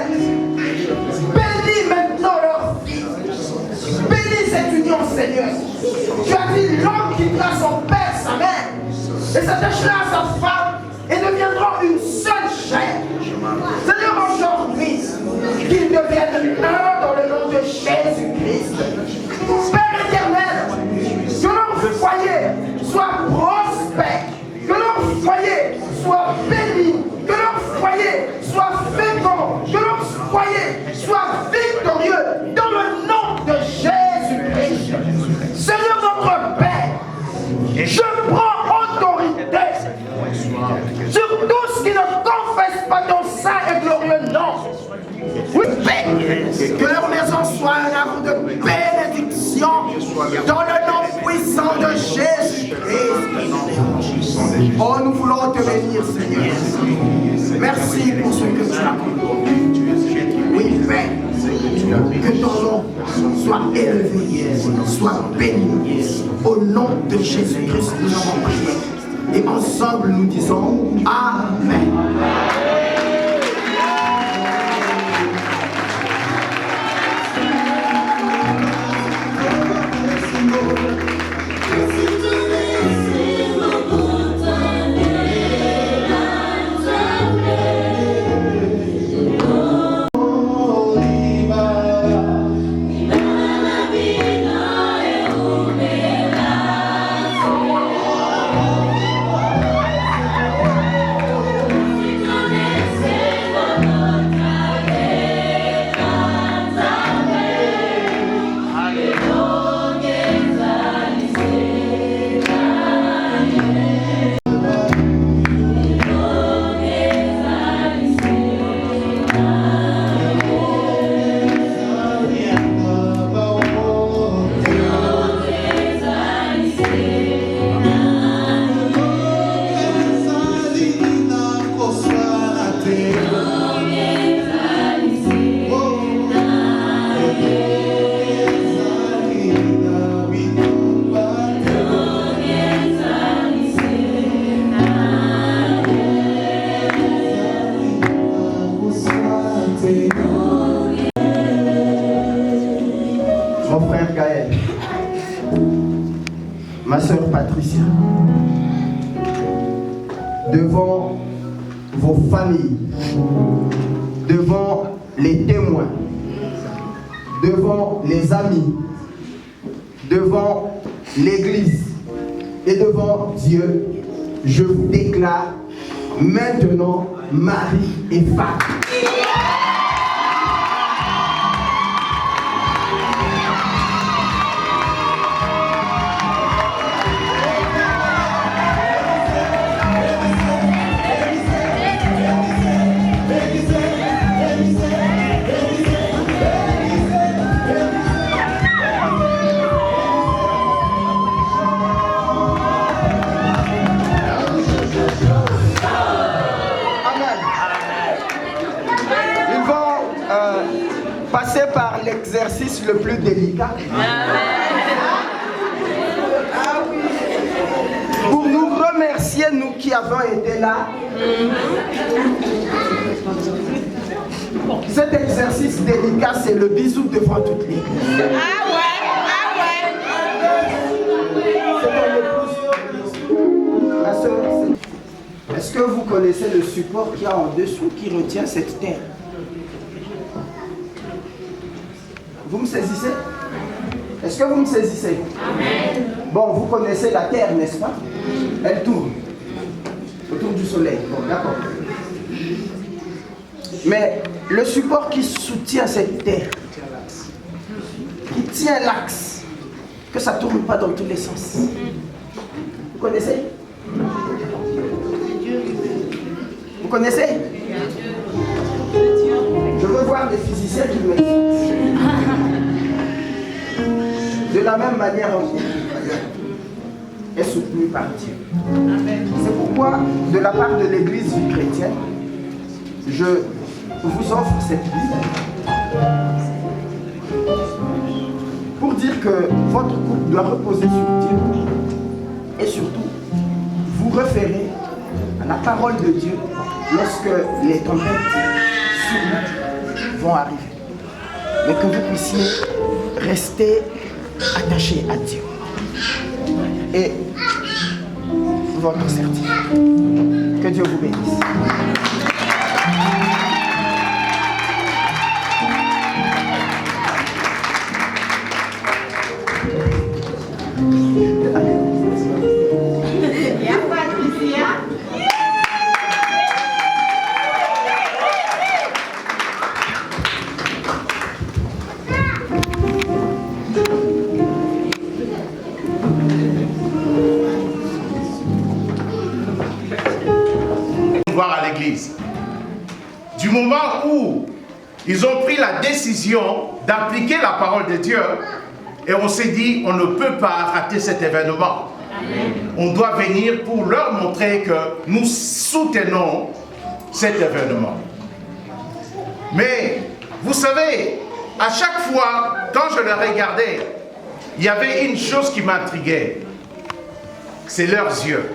[SPEAKER 9] bénis maintenant leur vie. Bénis cette union, Seigneur. Tu as dit l'homme quittera son père, sa mère, et s'attachera à sa femme, et deviendront une seule chair. Seigneur, aujourd'hui, qu'ils deviennent un dans le nom de Jésus-Christ. Père éternel, que leur foyer soit prospère, que leur foyer soit béni, que leur foyer soit fécond, que leur foyer soit victorieux dans le nom de Jésus-Christ. Seigneur notre Père, je prends autorité sur tous qui ne confessent pas ton saint et glorieux nom. Oui, Père, que leur maison soit un arbre de bénédiction dans le nom puissant de Jésus-Christ. Oh, nous voulons te bénir, Seigneur. Merci pour ce que tu as accompli. Oui, Père, que ton nom soit élevé, soit béni. Au nom de Jésus-Christ, nous avons prié. Et ensemble, nous disons Amen.
[SPEAKER 11] Amen.
[SPEAKER 1] Mon frère Gaël, ma soeur Patricia, devant vos familles, devant les témoins, devant les amis, devant l'Église et devant Dieu, je vous déclare maintenant mari et femme. Passer par l'exercice le plus délicat. Pour nous remercier, nous qui avons été là. Cet exercice délicat, c'est le bisou devant toute l'église. Ma soeur, est-ce que vous connaissez le support qu'il y a en dessous qui retient cette terre? Vous me saisissez? Est-ce que vous me saisissez? Amen. Bon, vous connaissez la terre, n'est-ce pas? Elle tourne autour du soleil. Bon, d'accord. Mais le support qui soutient cette terre, qui tient l'axe, que ça ne tourne pas dans tous les sens. Vous connaissez? Vous connaissez? Je veux voir des physiciens qui me disent. De la même manière, est soutenu par Dieu. C'est pourquoi, de la part de l'Église vie chrétienne, je vous offre cette Bible pour dire que votre couple doit reposer sur Dieu et surtout vous référer à la parole de Dieu lorsque les tempêtes vont arriver. Mais que vous puissiez rester attaché à Dieu et votre certitude. Que Dieu vous bénisse.
[SPEAKER 15] À l'église. Du moment où ils ont pris la décision d'appliquer la parole de Dieu, et on s'est dit, on ne peut pas rater cet événement. Amen. On doit venir pour leur montrer que nous soutenons cet événement. Mais, vous savez, à chaque fois, quand je les regardais, il y avait une chose qui m'intriguait. C'est leurs yeux.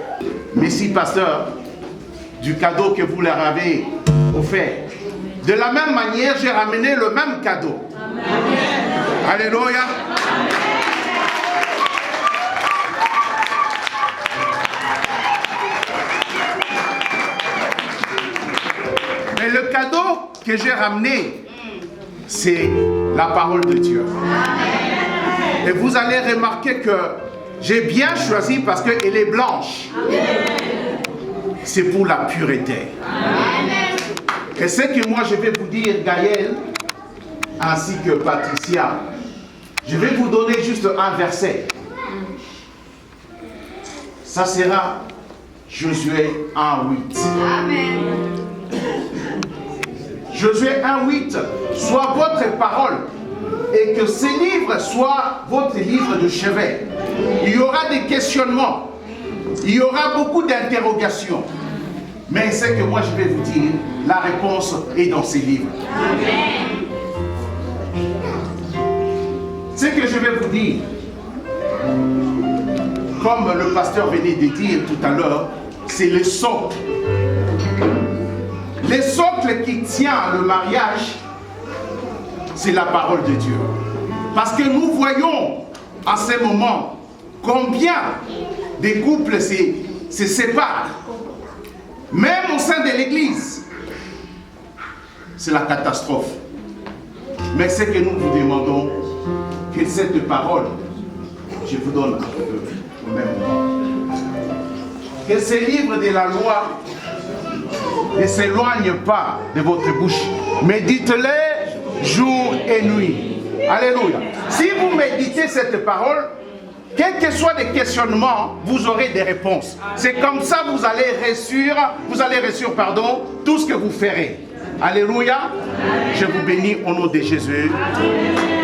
[SPEAKER 15] Merci, pasteur, du cadeau que vous leur avez offert. De la même manière, j'ai ramené le même cadeau. Amen. Alléluia. Amen. Mais le cadeau que j'ai ramené, c'est la parole de Dieu. Amen. Et vous allez remarquer que j'ai bien choisi parce qu'elle est blanche. Amen. C'est pour la pureté. Amen. Et ce que moi je vais vous dire, Gaël, ainsi que Patricia, je vais vous donner juste un verset. Ça sera Josué 1:8. Amen. Josué 1:8, soit votre parole et que ces livres soient votre livre de chevet. Il y aura des questionnements. Il y aura beaucoup d'interrogations. Mais ce que moi je vais vous dire, la réponse est dans ces livres. Amen. Ce que je vais vous dire, comme le pasteur venait de dire tout à l'heure, c'est le socle. Le socle qui tient le mariage, c'est la parole de Dieu. Parce que nous voyons à ce moment combien des couples se séparent. Même au sein de l'église, c'est la catastrophe. Mais ce que nous vous demandons, que cette parole, je vous donne au même moment, que ces livres de la loi ne s'éloignent pas de votre bouche, mais dites-les jour et nuit. Alléluia. Si vous méditez cette parole, quels que soient les questionnements, vous aurez des réponses. C'est comme ça que vous allez réussir, tout ce que vous ferez. Alléluia. Je vous bénis au nom de Jésus.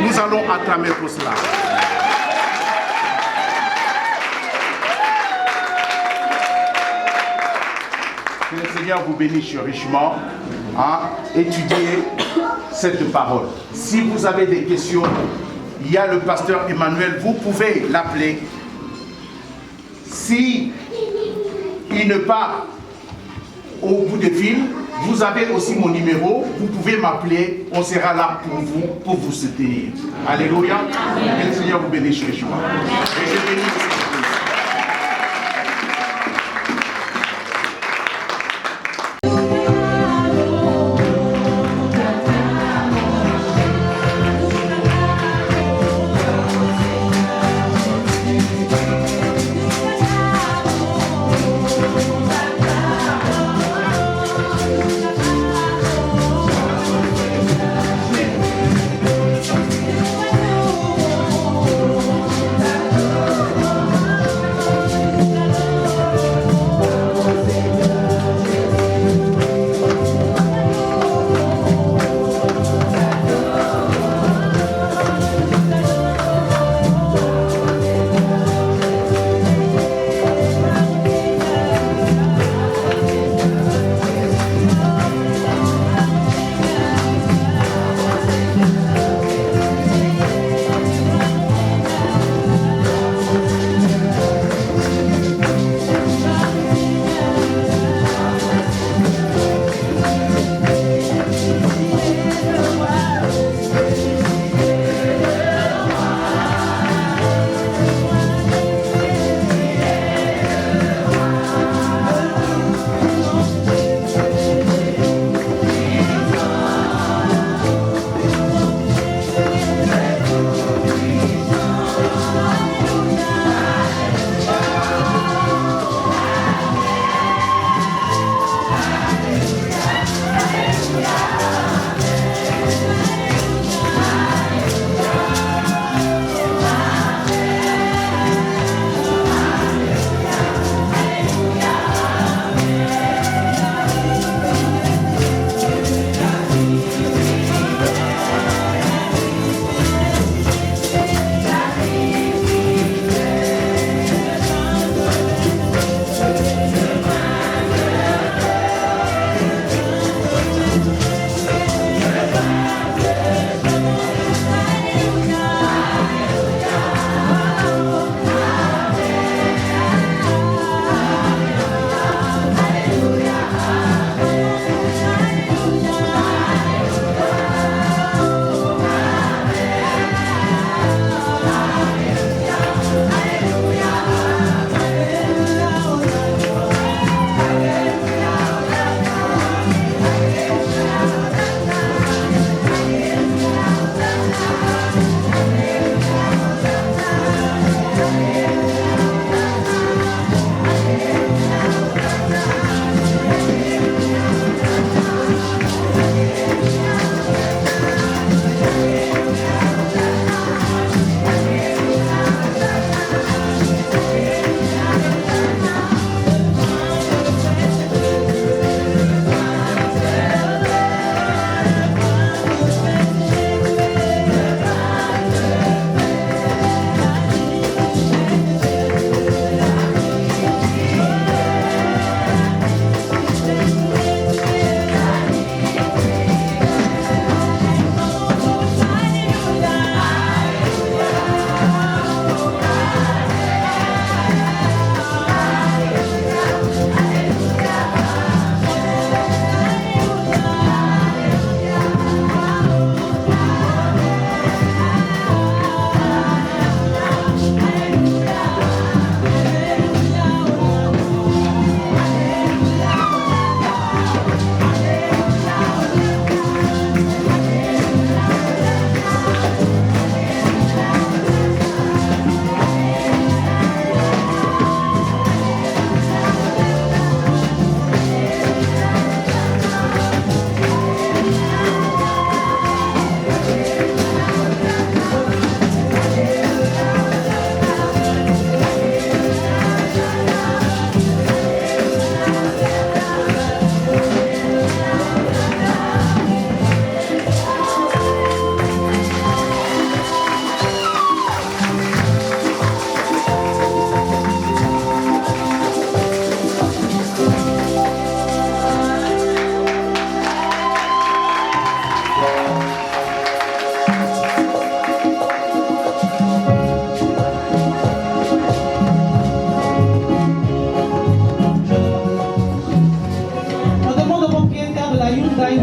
[SPEAKER 15] Nous allons acclamer pour cela. Que le Seigneur vous bénisse richement. Étudiez cette parole. Si vous avez des questions, il y a le pasteur Emmanuel, vous pouvez l'appeler. Si il n'est pas au bout de fil, vous avez aussi mon numéro, vous pouvez m'appeler, on sera là pour vous soutenir. Alléluia. Que le Seigneur vous bénisse richement. Et je bénis aussi.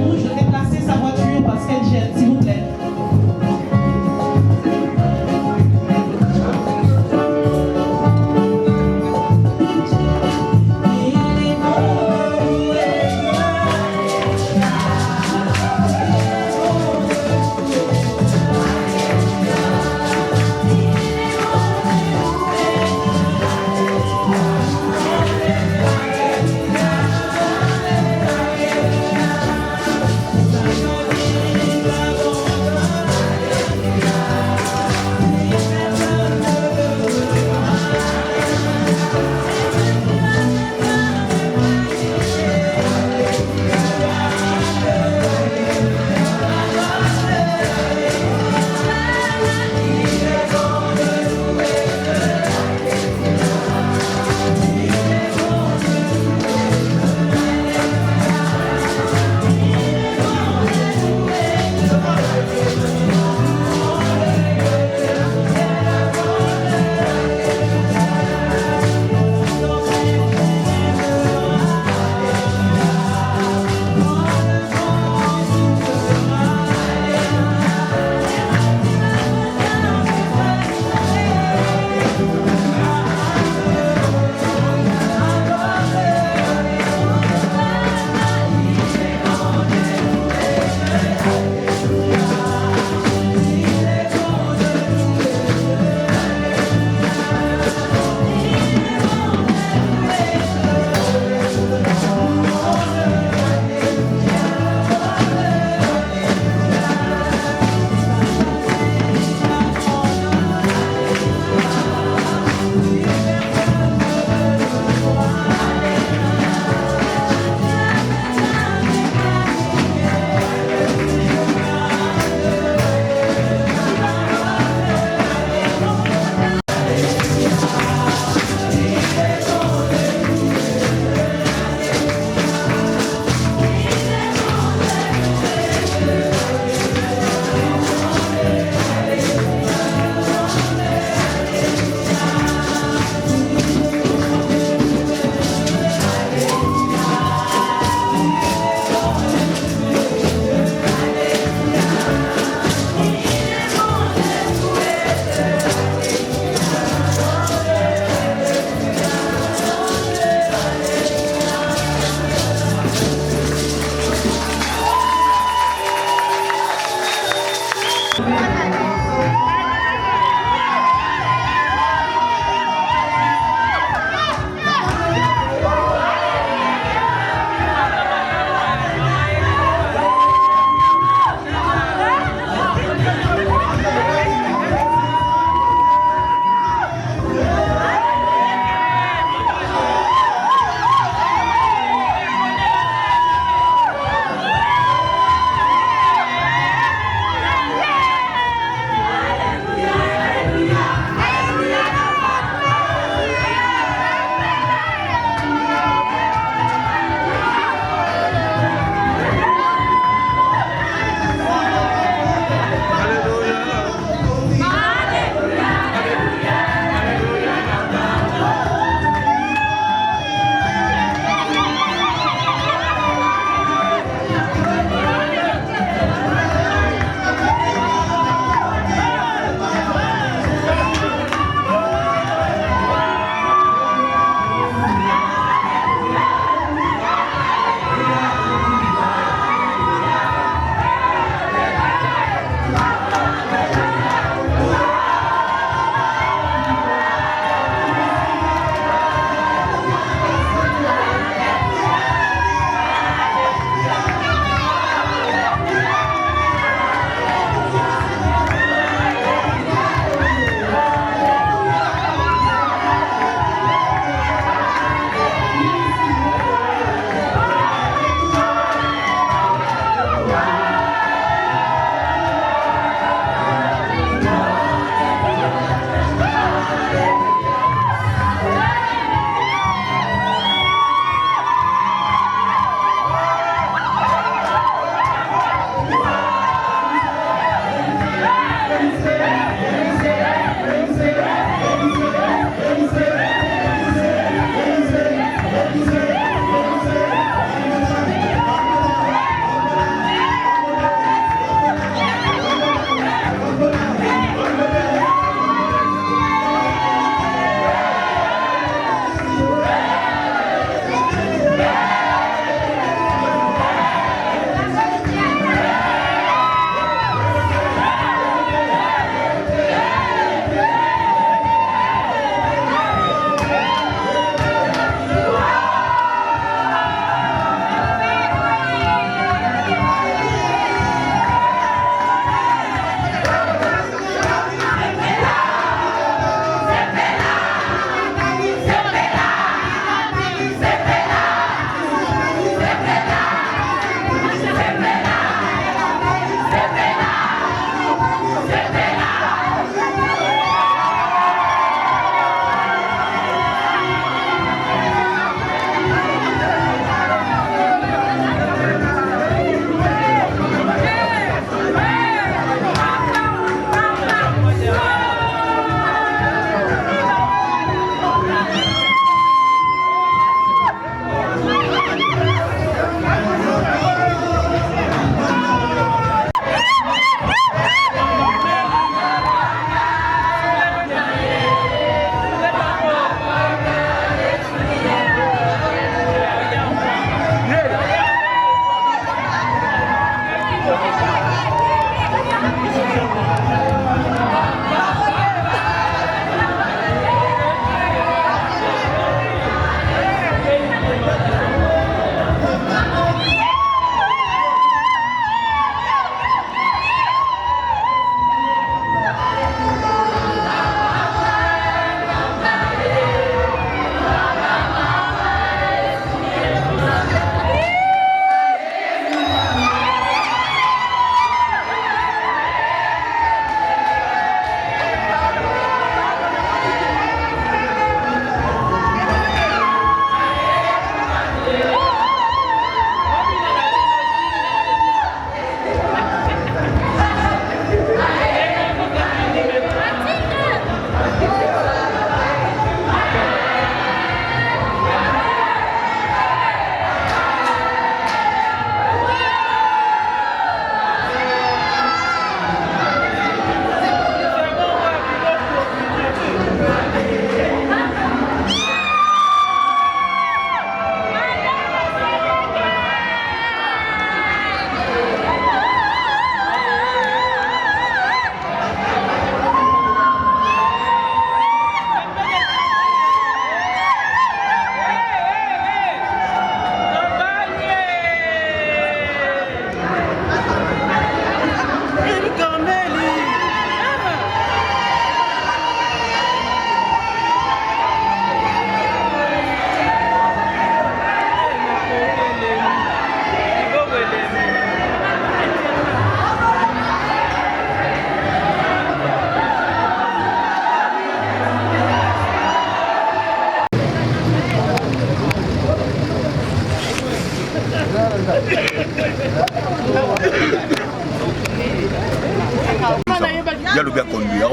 [SPEAKER 13] rouge de déplacer sa voiture parce qu'elle gêne, s'il vous plaît.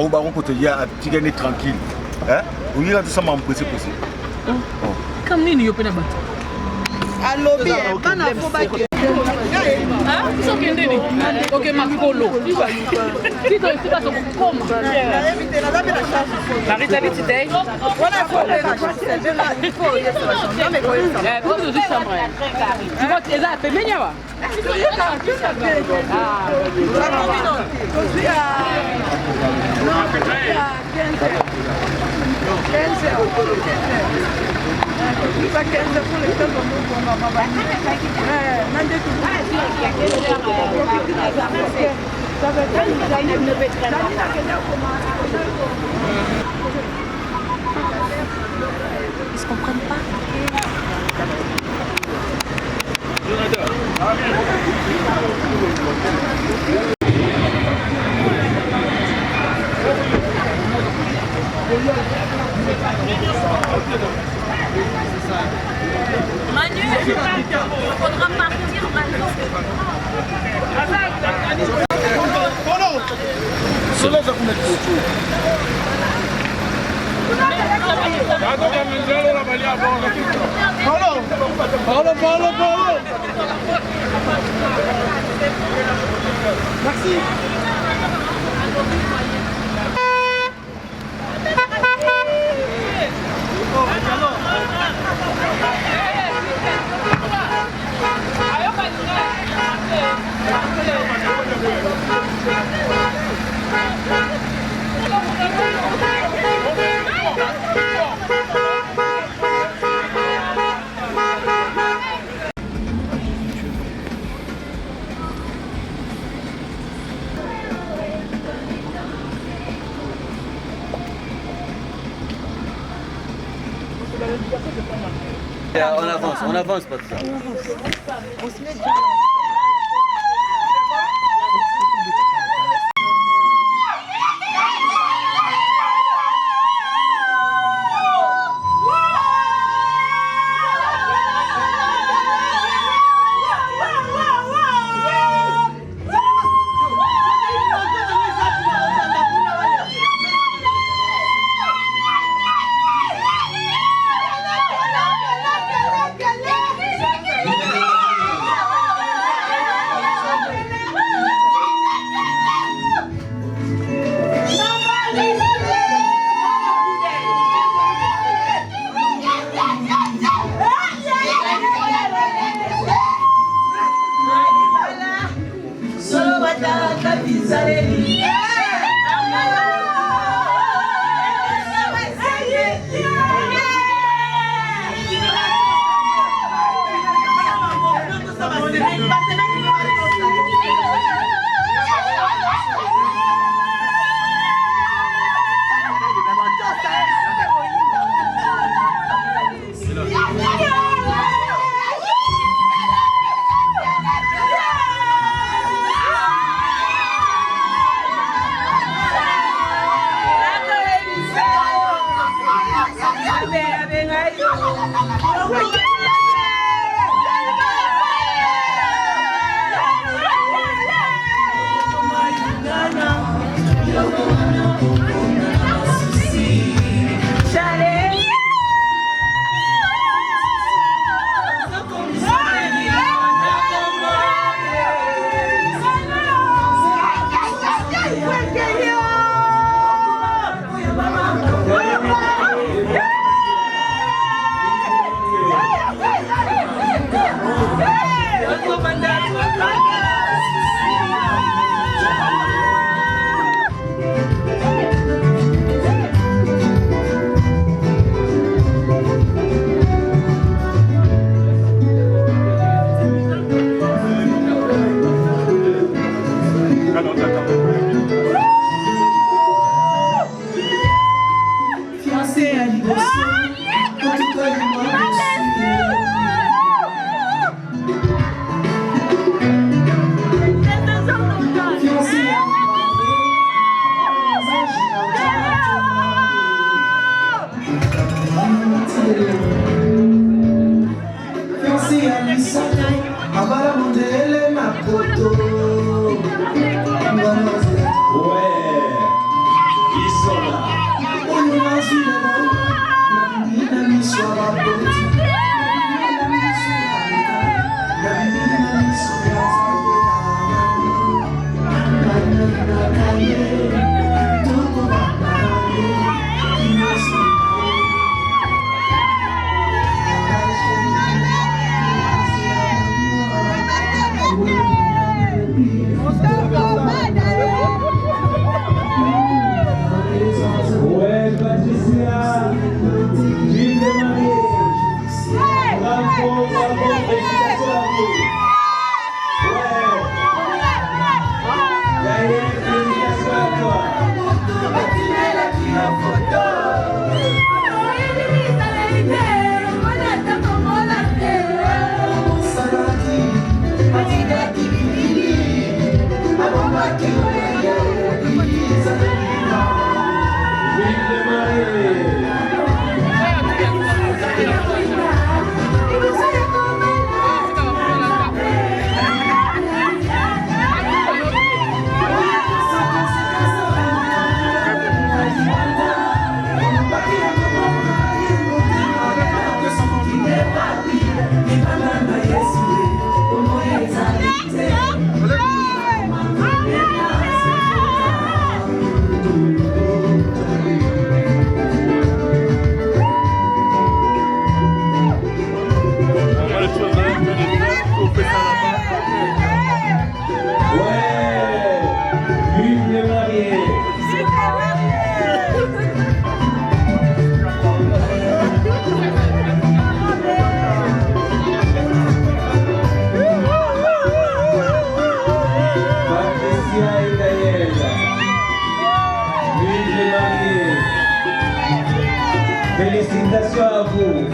[SPEAKER 16] au baron côté il y a petit gagné tranquille. Hein? On y a tout ça m'empresser possible.
[SPEAKER 8] Comme ni yo pena ba.
[SPEAKER 17] Allo bien, bana fo ba ke.
[SPEAKER 5] Ah, so kende ni. OK, makolo. Tito itika so koma. La Rita dit tei.
[SPEAKER 17] Voilà fo la chance, c'est là, il faut y être la chance. Mais quoi ça?
[SPEAKER 5] Eh, pour nous chambre. Tu vois que ça fait menya ba. Ah,
[SPEAKER 17] così a 15 euro. Pas 15 pour les temps comme nous, maman. Non, du tout. Ça veut dire que ça ne peut être là.
[SPEAKER 3] Ils se comprennent pas.
[SPEAKER 18] Manu, il faudra partir maintenant.
[SPEAKER 17] Merci.
[SPEAKER 12] On avance pas de ça.
[SPEAKER 17] On se met
[SPEAKER 19] Félicitations à vous.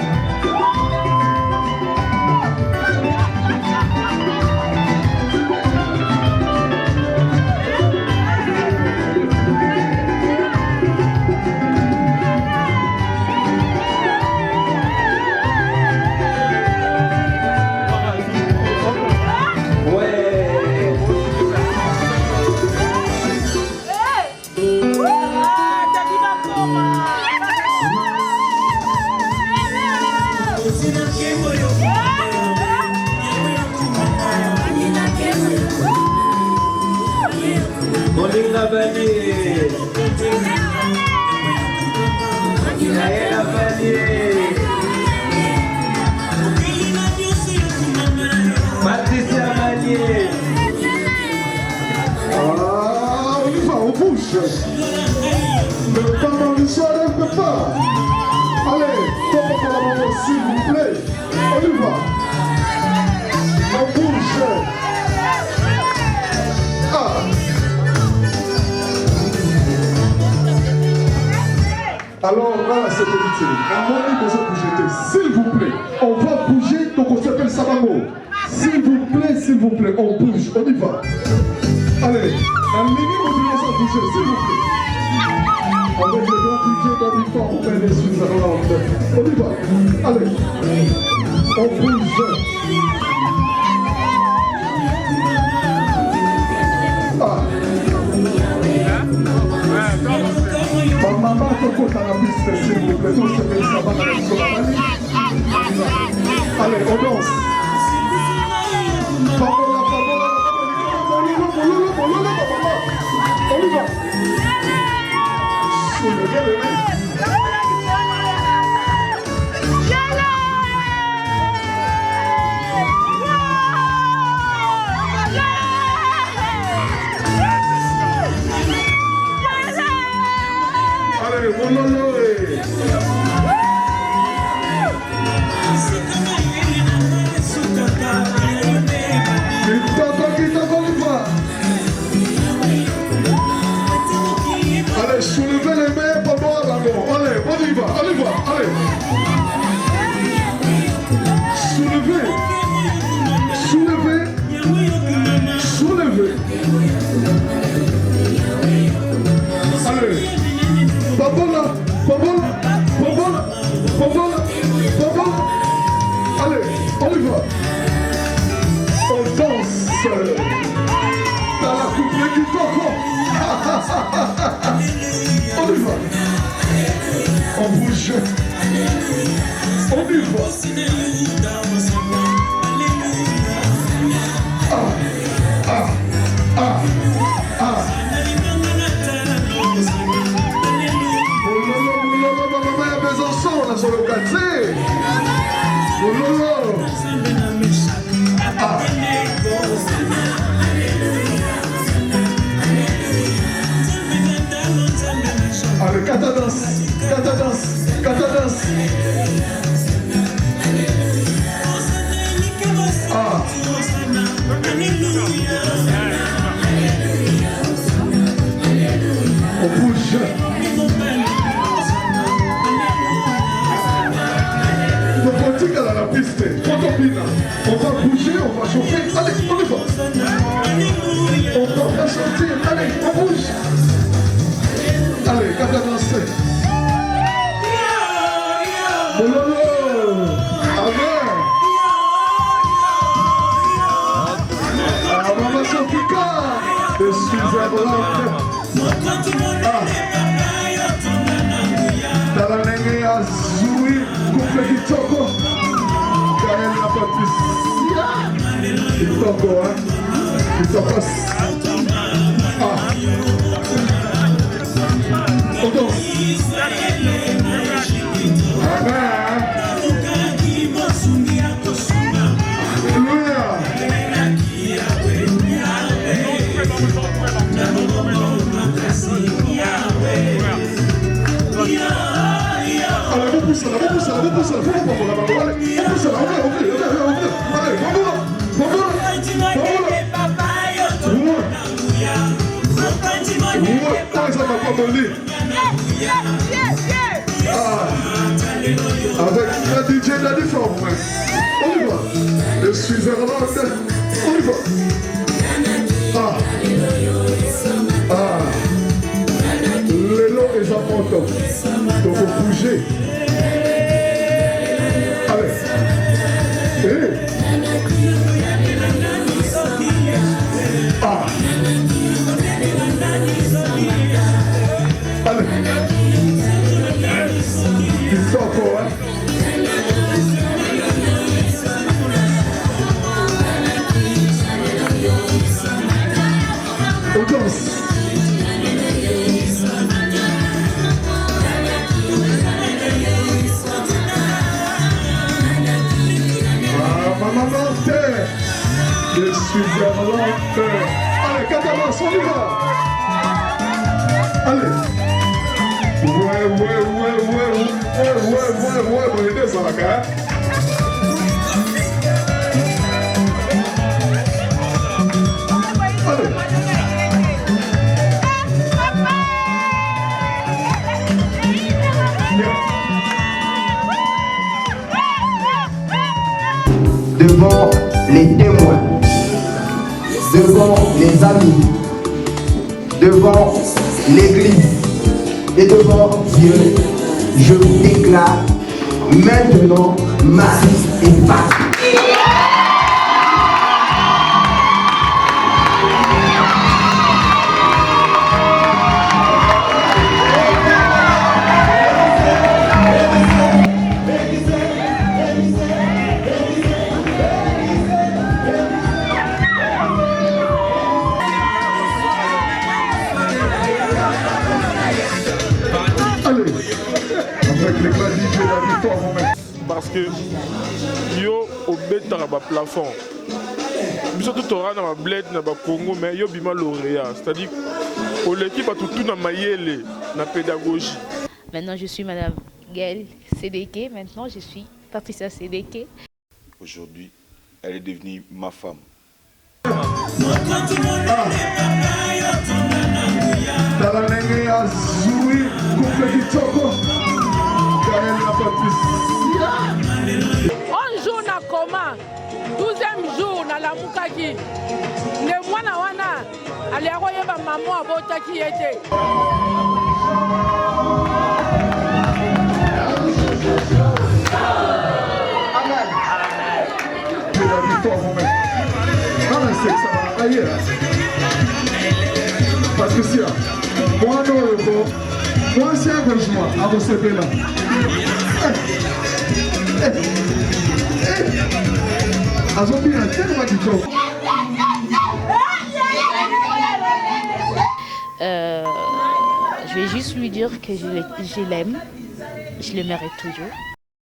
[SPEAKER 19] Molinga Valier. Naëla Valier. Patricia Valier.
[SPEAKER 6] Ah, on y va, on bouge. Le papa du soir ne peut pas. Allez, papa pour la maman, s'il vous plaît. On y va. On bouge. Ah. Alors là, c'est évité. On dit qu'on va bouger. S'il vous plaît, on va bouger, donc on s'appelle Sabango. S'il vous plaît, on bouge. On y va. Allez, un minimum de laisse à bouger, s'il vous plaît. Avec le grand budget d'habitants, on fait les Switzerland. On y va. Allez, on bouge. Ah. Ma maman te compte à la piste, s'il vous plaît. Tout ce que ça va dans la soirée. Allez, on danse. On y va. Soulevez les mains. Allez, mololo. Allez, soulevez les mains pour moi là-bas. Allez, on y va, allez. Soulevez. Allez. Babola. Allez, on y va. On danse. Dans la coupe du coco. On y va. On bouge. On y va. Besançon, là sur le quartier. Allez, kata danse. On bouge. Le politique à la piste. On va bouger, on va chauffer. Allez, on y va. On va sortir. Allez, on bouge. Allez, kata danse. Mololo. Amen. Maman Sofika. Je suis à Bologna. Dans la langue azuri, couple kitoko. Kael na Patricia. Kitoko, hein. Kitoko. On danse. Amen. Alléluia. Allez, vous poussez là, allez, j'ai de la différence. On y va. Je suis irlandais. On y va. Ah. Ah. L'élo est important. Donc faut bouger. Allez. Hey. Ah. Allez. Il sort encore, hein. On danse. Ah, maman terre. Je suis irlandais. Allez, Catalans, on y va. Allez. Ouais, descends la carte. Allez.
[SPEAKER 9] Devant les témoins, devant les amis, devant l'Église et devant Dieu, je vous déclare maintenant mari et femme.
[SPEAKER 2] Parce que yo obetaka ba plafond. Biso tout aura na ba bled na ba Congo mais yo bima lauréat, c'est-à-dire au l'équipe a tout na mayele na pédagogie.
[SPEAKER 3] Maintenant je suis madame Gaëlle Sédéké, maintenant je suis Patricia Sédéké.
[SPEAKER 4] Aujourd'hui, elle est devenue ma femme.
[SPEAKER 5] Un jour na coma, 12e jour na lamukaki. Le mwana wana aliako yeba maman abotaki ete.
[SPEAKER 6] Amen. Que la victoire vous met. Non, mais c'est que ça va ailleurs. Parce que si, moi, non, moi, c'est un engagement à vos CP là.
[SPEAKER 3] Je vais juste lui dire que je l'aime, je le mérite toujours.